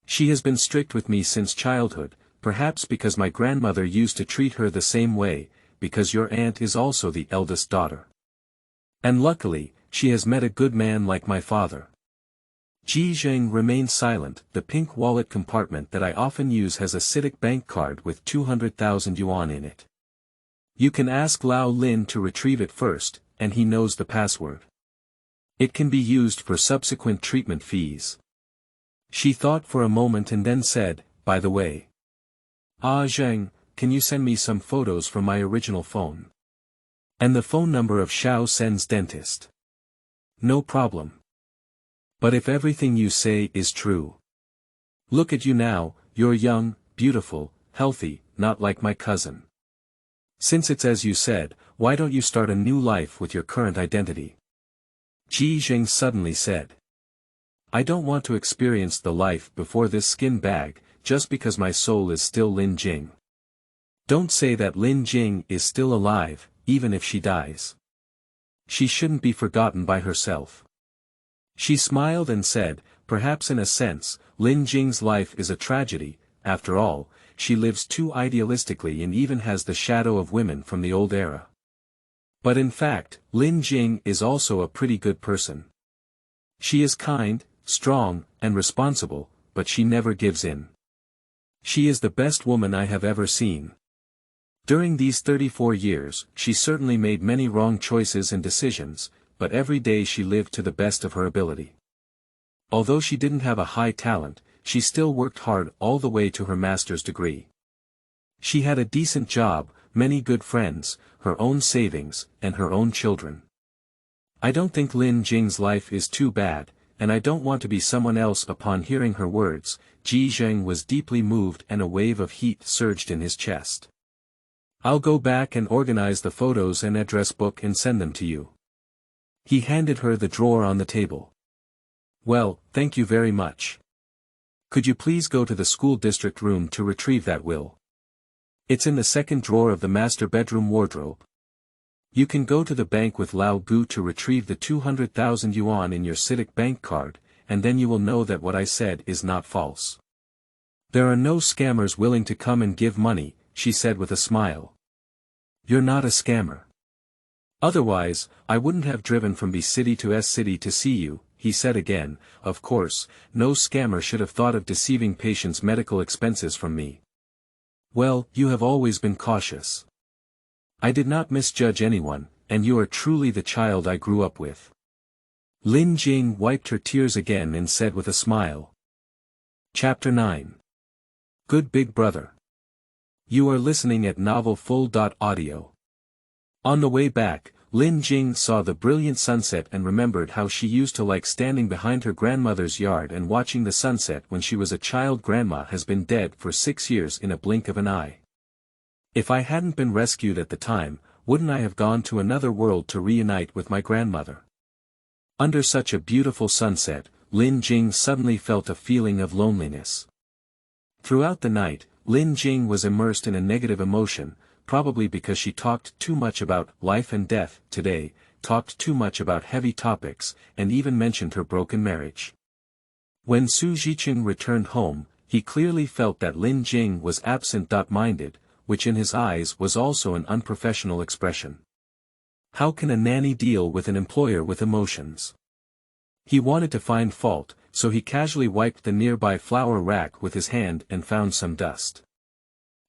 She has been strict with me since childhood, perhaps because my grandmother used to treat her the same way, because your aunt is also the eldest daughter. And luckily, she has met a good man like my father." Zheng remained silent. The pink wallet compartment that I often use has a CITIC bank card with 200,000 yuan in it. You can ask Lao Lin to retrieve it first, and he knows the password. It can be used for subsequent treatment fees. She thought for a moment and then said, "By the way. Ah Zheng, can you send me some photos from my original phone? And the phone number of Xiao Sen's dentist." "No problem. But if everything you say is true. Look at you now, you're young, beautiful, healthy, not like my cousin. Since it's as you said, why don't you start a new life with your current identity?" Jing suddenly said. "I don't want to experience the life before this skin bag, just because my soul is still Lin Jing. Don't say that Lin Jing is still alive, even if she dies. She shouldn't be forgotten by herself." She smiled and said, "Perhaps in a sense, Lin Jing's life is a tragedy. After all, she lives too idealistically and even has the shadow of women from the old era. But in fact, Lin Jing is also a pretty good person. She is kind, strong, and responsible, but she never gives in. She is the best woman I have ever seen. During these 34 years, she certainly made many wrong choices and decisions, but every day she lived to the best of her ability. Although she didn't have a high talent, she still worked hard all the way to her master's degree. She had a decent job, many good friends, her own savings, and her own children. I don't think Lin Jing's life is too bad, and I don't want to be someone else." Upon hearing her words, Zheng was deeply moved and a wave of heat surged in his chest. "I'll go back and organize the photos and address book and send them to you." He handed her the drawer on the table. "Well, thank you very much. Could you please go to the school district room to retrieve that will? It's in the second drawer of the master bedroom wardrobe. You can go to the bank with Lao Gu to retrieve the 200,000 yuan in your CITIC bank card, and then you will know that what I said is not false. There are no scammers willing to come and give money," she said with a smile. "You're not a scammer. Otherwise, I wouldn't have driven from B city to S city to see you," he said again. "Of course, no scammer should have thought of deceiving patients' medical expenses from me. Well, you have always been cautious. I did not misjudge anyone, and you are truly the child I grew up with." Lin Jing wiped her tears again and said with a smile. Chapter 9. Good Big Brother. You are listening at Novel Full.audio. On the way back, Lin Jing saw the brilliant sunset and remembered how she used to like standing behind her grandmother's yard and watching the sunset when she was a child. Grandma has been dead for 6 years in a blink of an eye. If I hadn't been rescued at the time, wouldn't I have gone to another world to reunite with my grandmother? Under such a beautiful sunset, Lin Jing suddenly felt a feeling of loneliness. Throughout the night, Lin Jing was immersed in a negative emotion, probably because she talked too much about life and death today, talked too much about heavy topics, and even mentioned her broken marriage. When Su Zhiqing returned home, he clearly felt that Lin Jing was absent-minded, which in his eyes was also an unprofessional expression. How can a nanny deal with an employer with emotions? He wanted to find fault, so he casually wiped the nearby flower rack with his hand and found some dust.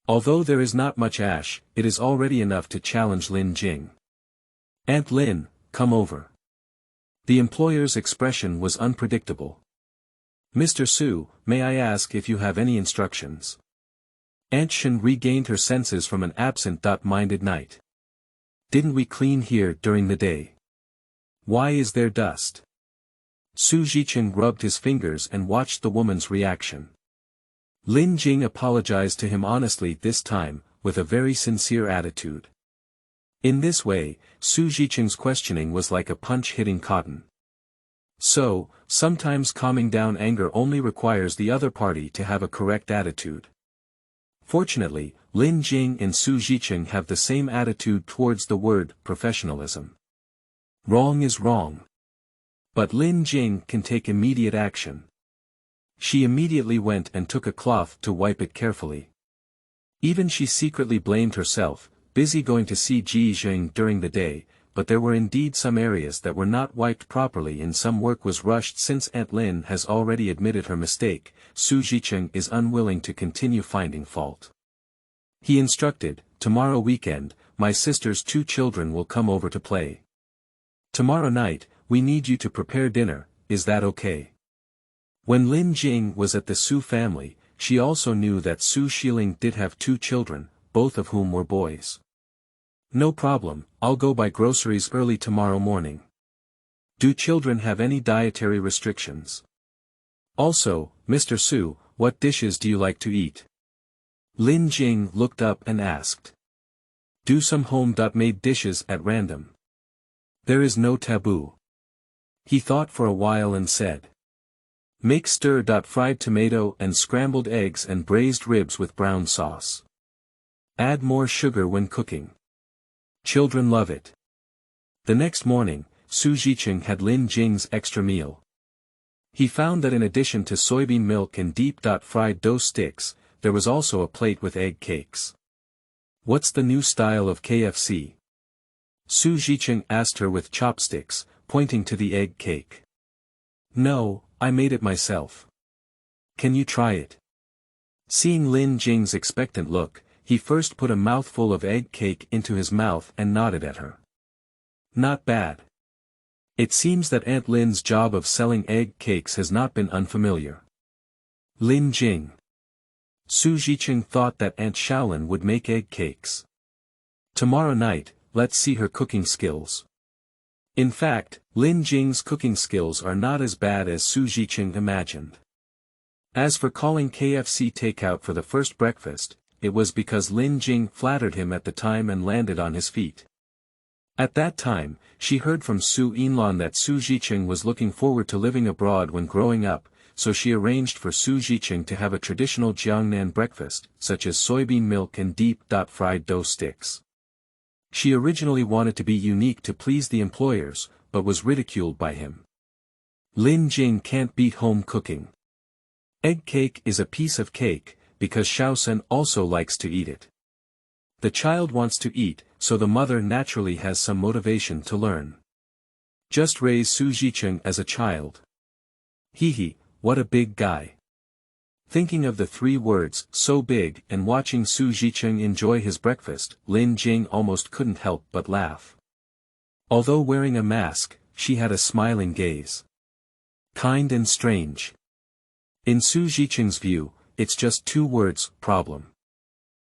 Although there is not much ash, it is already enough to challenge Lin Jing. Aunt Lin, come over. The employer's expression was unpredictable. Mr. Su, may I ask if you have any instructions? Aunt Shen regained her senses from an absent-minded night. Didn't we clean here during the day? Why is there dust? Su Zhiqing rubbed his fingers and watched the woman's reaction. Lin Jing apologized to him honestly this time, with a very sincere attitude. In this way, Su Zhiqing's questioning was like a punch hitting cotton. So, sometimes calming down anger only requires the other party to have a correct attitude. Fortunately, Lin Jing and Su Zhiqing have the same attitude towards the word professionalism. Wrong is wrong. But Lin Jing can take immediate action. She immediately went and took a cloth to wipe it carefully. Even she secretly blamed herself, busy going to see Ji Jing during the day, but there were indeed some areas that were not wiped properly and some work was rushed. Since Aunt Lin has already admitted her mistake, Su Zhiqing is unwilling to continue finding fault. He instructed, tomorrow weekend, my sister's 2 children will come over to play. Tomorrow night, we need you to prepare dinner, is that okay? When Lin Jing was at the Su family, she also knew that Su Xiling did have 2 children, both of whom were boys. No problem, I'll go buy groceries early tomorrow morning. Do children have any dietary restrictions? Also, Mr. Su, what dishes do you like to eat? Lin Jing looked up and asked. Do some home-made dishes at random. There is no taboo. He thought for a while and said. Make stir-fried tomato and scrambled eggs and braised ribs with brown sauce. Add more sugar when cooking. Children love it. The next morning, Su Zhiqing had Lin Jing's extra meal. He found that in addition to soybean milk and deep-fried dough sticks, there was also a plate with egg cakes. What's the new style of KFC? Su Zhiqing asked her with chopsticks, pointing to the egg cake. No, I made it myself. Can you try it? Seeing Lin Jing's expectant look, he first put a mouthful of egg cake into his mouth and nodded at her. Not bad. It seems that Aunt Lin's job of selling egg cakes has not been unfamiliar. Lin Jing. Su Zhiqing thought that Aunt Shaolin would make egg cakes. Tomorrow night, let's see her cooking skills. In fact, Lin Jing's cooking skills are not as bad as Su Zhiqing imagined. As for calling KFC takeout for the first breakfast, it was because Lin Jing flattered him at the time and landed on his feet. At that time, she heard from Su Yinlan that Su Zhiqing was looking forward to living abroad when growing up, so she arranged for Su Zhiqing to have a traditional Jiangnan breakfast, such as soybean milk and deep-fried dough sticks. She originally wanted to be unique to please the employers, but was ridiculed by him. Lin Jing can't beat home cooking. Egg cake is a piece of cake, because Shaosen also likes to eat it. The child wants to eat, so the mother naturally has some motivation to learn. Just raise Su Zhiqing as a child. Hee, what a big guy. Thinking of the 3 words, so big, and watching Su Zhiqing enjoy his breakfast, Lin Jing almost couldn't help but laugh. Although wearing a mask, she had a smiling gaze. Kind and strange. In Su Zhiqing's view, it's just 2 words, problem.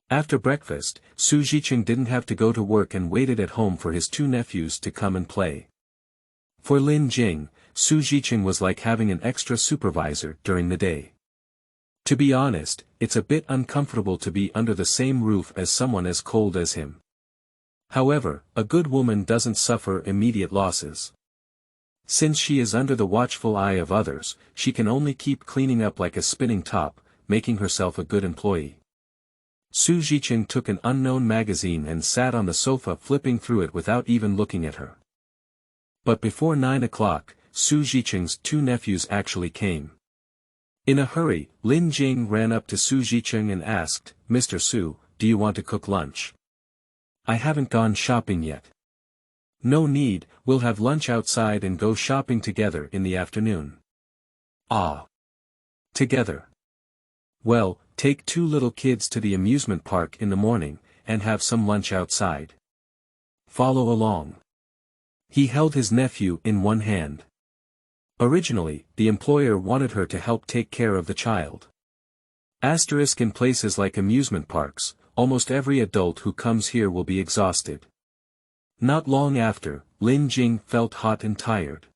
After breakfast, Su Zhiqing didn't have to go to work and waited at home for his 2 nephews to come and play. For Lin Jing, Su Zhiqing was like having an extra supervisor during the day. To be honest, it's a bit uncomfortable to be under the same roof as someone as cold as him. However, a good woman doesn't suffer immediate losses. Since she is under the watchful eye of others, she can only keep cleaning up like a spinning top, making herself a good employee. Su Zhiqing took an unknown magazine and sat on the sofa flipping through it without even looking at her. But before 9 o'clock, Su Zhiqing's 2 nephews actually came. In a hurry, Lin Jing ran up to Su Zhiqing and asked, Mr. Su, do you want to cook lunch? I haven't gone shopping yet. No need, we'll have lunch outside and go shopping together in the afternoon. Ah. Together. Well, take 2 little kids to the amusement park in the morning, and have some lunch outside. Follow along. He held his nephew in one hand. Originally, the employer wanted her to help take care of the child. Asterisk in places like amusement parks, almost every adult who comes here will be exhausted. Not long after, Jing felt hot and tired.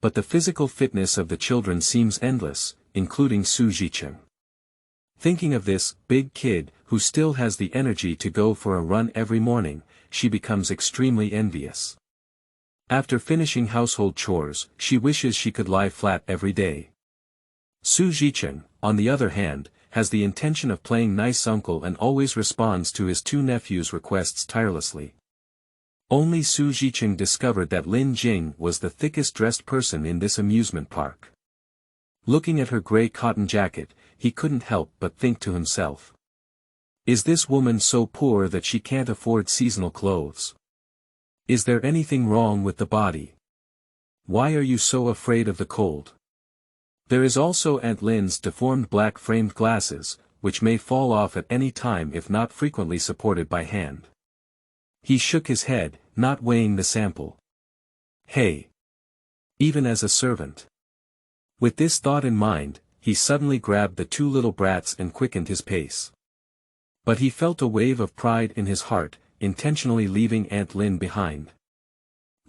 But the physical fitness of the children seems endless, including Jicheng. Thinking of this big kid, who still has the energy to go for a run every morning, she becomes extremely envious. After finishing household chores, she wishes she could lie flat every day. Jicheng, on the other hand, has the intention of playing nice uncle and always responds to his two nephews' requests tirelessly. Only Jicheng discovered that Jing was the thickest dressed person in this amusement park. Looking at her gray cotton jacket, he couldn't help but think to himself. Is this woman so poor that she can't afford seasonal clothes? Is there anything wrong with the body? Why are you so afraid of the cold? There is also Aunt Lin's deformed black framed glasses, which may fall off at any time if not frequently supported by hand. He shook his head, not weighing the sample. Hey! Even as a servant. With this thought in mind, he suddenly grabbed the two little brats and quickened his pace. But he felt a wave of pride in his heart, intentionally leaving Aunt Lin behind.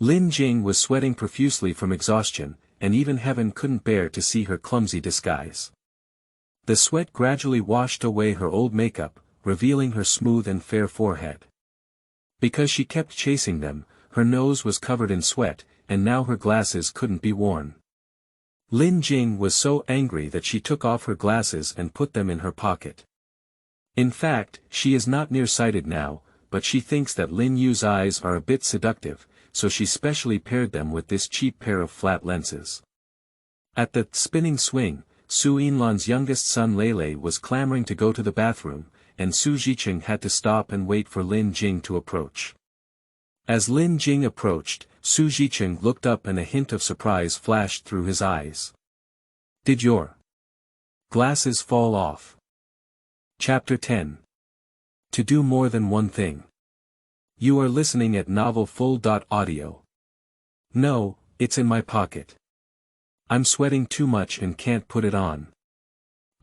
Jing was sweating profusely from exhaustion, and even heaven couldn't bear to see her clumsy disguise. The sweat gradually washed away her old makeup, revealing her smooth and fair forehead. Because she kept chasing them, her nose was covered in sweat, and now her glasses couldn't be worn. Jing was so angry that she took off her glasses and put them in her pocket. In fact, she is not nearsighted now, but she thinks that Lin Yu's eyes are a bit seductive, so she specially paired them with this cheap pair of flat lenses. At the spinning swing, Su Yinlan's youngest son Lele was clamoring to go to the bathroom, and Su Jicheng had to stop and wait for Jing to approach. As Jing approached, Su Jicheng looked up and a hint of surprise flashed through his eyes. Did your glasses fall off? Chapter 10. To do more than one thing. You are listening at novelfull.audio. No, it's in my pocket. I'm sweating too much and can't put it on.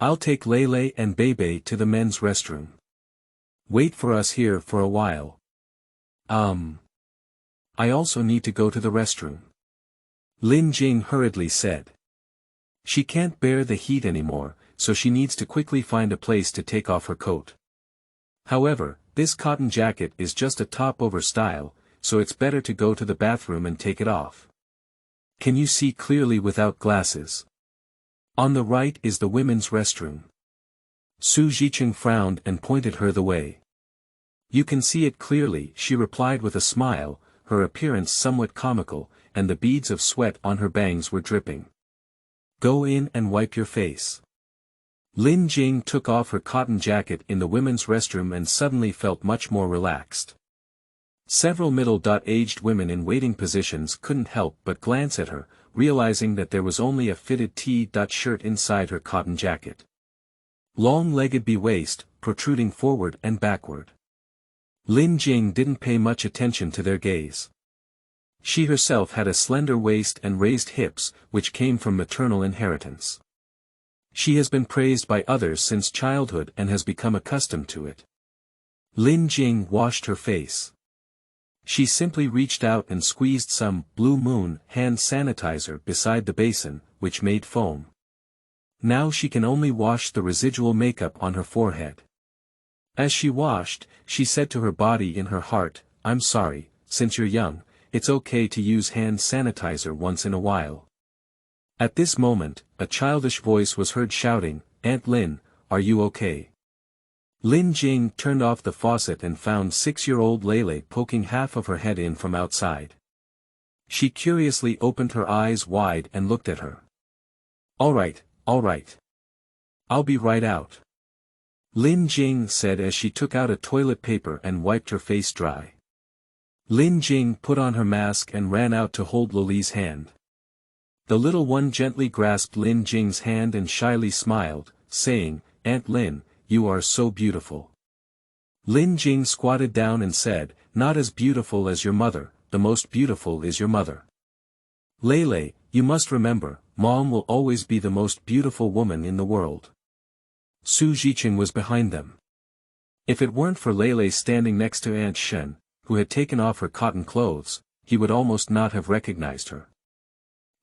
I'll take Lele and Bebe to the men's restroom. Wait for us here for a while. I also need to go to the restroom. Jing hurriedly said. She can't bear the heat anymore, so she needs to quickly find a place to take off her coat. However, this cotton jacket is just a top-over style, so it's better to go to the bathroom and take it off. Can you see clearly without glasses? On the right is the women's restroom. Su Jicheng frowned and pointed her the way. You can see it clearly, she replied with a smile, her appearance somewhat comical, and the beads of sweat on her bangs were dripping. Go in and wipe your face. Jing took off her cotton jacket in the women's restroom and suddenly felt much more relaxed. Several middle-aged women in waiting positions couldn't help but glance at her, realizing that there was only a fitted T-shirt inside her cotton jacket. Long-legged waist, protruding forward and backward. Jing didn't pay much attention to their gaze. She herself had a slender waist and raised hips, which came from maternal inheritance. She has been praised by others since childhood and has become accustomed to it. Jing washed her face. She simply reached out and squeezed some Blue Moon hand sanitizer beside the basin, which made foam. Now she can only wash the residual makeup on her forehead. As she washed, she said to her body in her heart, I'm sorry, since you're young, it's okay to use hand sanitizer once in a while. At this moment, a childish voice was heard shouting, Aunt Lin, are you okay? Jing turned off the faucet and found 6-year-old Lele poking half of her head in from outside. She curiously opened her eyes wide and looked at her. All right. I'll be right out. Jing said as she took out a toilet paper and wiped her face dry. Jing put on her mask and ran out to hold Lily's hand. The little one gently grasped Jing's hand and shyly smiled, saying, Aunt Lin, you are so beautiful. Jing squatted down and said, not as beautiful as your mother, the most beautiful is your mother. Lele, you must remember, Mom will always be the most beautiful woman in the world. Su Jiqing was behind them. If it weren't for Lele standing next to Aunt Shen, who had taken off her cotton clothes, he would almost not have recognized her.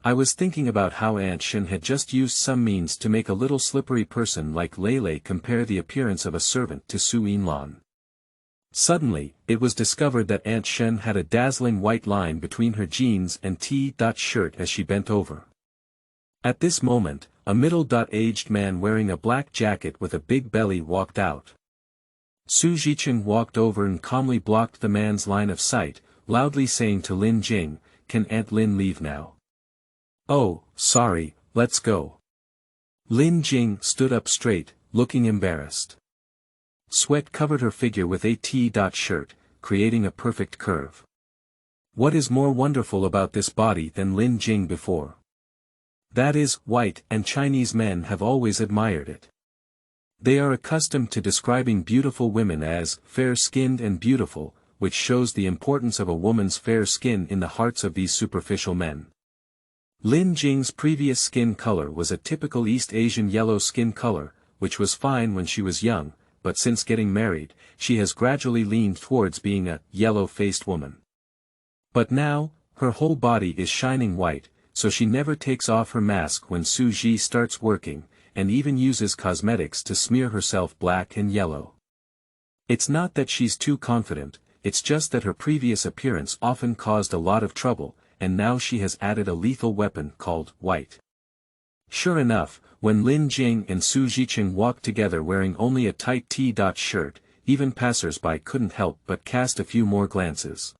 I was thinking about how Aunt Shen had just used some means to make a little slippery person like Lele compare the appearance of a servant to Su Yinlan. Suddenly, it was discovered that Aunt Shen had a dazzling white line between her jeans and T-shirt as she bent over. At this moment, a middle-aged man wearing a black jacket with a big belly walked out. Su Jiqing walked over and calmly blocked the man's line of sight, loudly saying to Lin Jing, "Can Aunt Lin leave now?" "Oh, sorry, let's go." Lin Jing stood up straight, looking embarrassed. Sweat covered her figure with a T-shirt, creating a perfect curve. What is more wonderful about this body than Lin Jing before? That is, white and Chinese men have always admired it. They are accustomed to describing beautiful women as fair-skinned and beautiful, which shows the importance of a woman's fair skin in the hearts of these superficial men. Lin Jing's previous skin color was a typical East Asian yellow skin color, which was fine when she was young, but since getting married, she has gradually leaned towards being a yellow-faced woman. But now, her whole body is shining white, so she never takes off her mask when Su Ji starts working, and even uses cosmetics to smear herself black and yellow. It's not that she's too confident, it's just that her previous appearance often caused a lot of trouble, and now she has added a lethal weapon called white. Sure enough, when Lin Jing and Su Jiqing walked together wearing only a tight T-shirt, even passers-by couldn't help but cast a few more glances.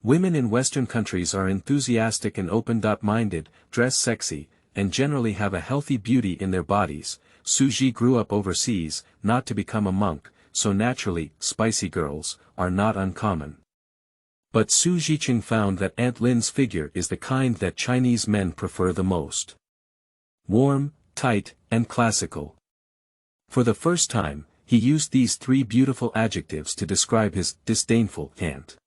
Women in Western countries are enthusiastic and open-minded, dress sexy, and generally have a healthy beauty in their bodies. Su Ji grew up overseas, not to become a monk, so naturally, spicy girls are not uncommon. But Su Jiqing found that Aunt Lin's figure is the kind that Chinese men prefer the most. Warm, tight, and classical. For the first time, he used these three beautiful adjectives to describe his disdainful aunt.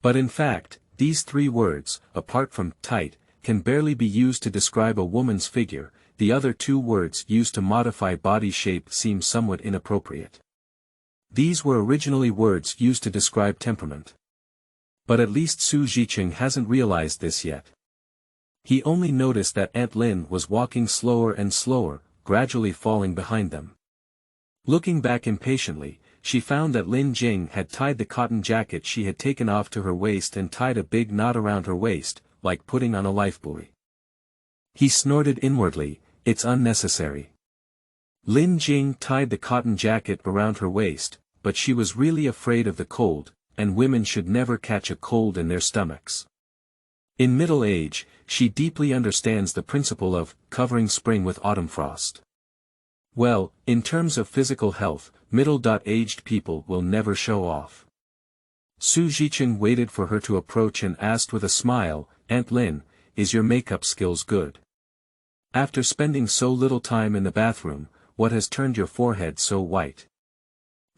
But in fact, these three words, apart from tight, can barely be used to describe a woman's figure. The other two words used to modify body shape seem somewhat inappropriate. These were originally words used to describe temperament. But at least Su Jiqing hasn't realized this yet. He only noticed that Aunt Lin was walking slower and slower, gradually falling behind them. Looking back impatiently, she found that Lin Jing had tied the cotton jacket she had taken off to her waist and tied a big knot around her waist, like putting on a lifebuoy. He snorted inwardly, "It's unnecessary." Lin Jing tied the cotton jacket around her waist, but she was really afraid of the cold, and women should never catch a cold in their stomachs. In middle age, she deeply understands the principle of covering spring with autumn frost. Well, in terms of physical health, middle-aged people will never show off. Su Jiqing waited for her to approach and asked with a smile, "Aunt Lin, is your makeup skills good? After spending so little time in the bathroom, what has turned your forehead so white?"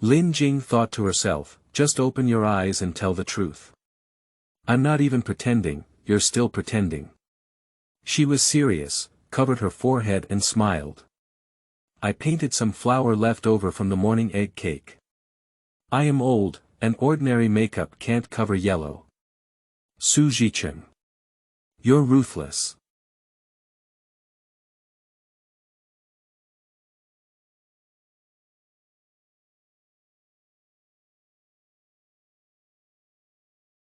Lin Jing thought to herself, "Just open your eyes and tell the truth. I'm not even pretending, you're still pretending." She was serious, covered her forehead and smiled. "I painted some flour left over from the morning egg cake. I am old, and ordinary makeup can't cover yellow." Su Jiqing. "You're ruthless."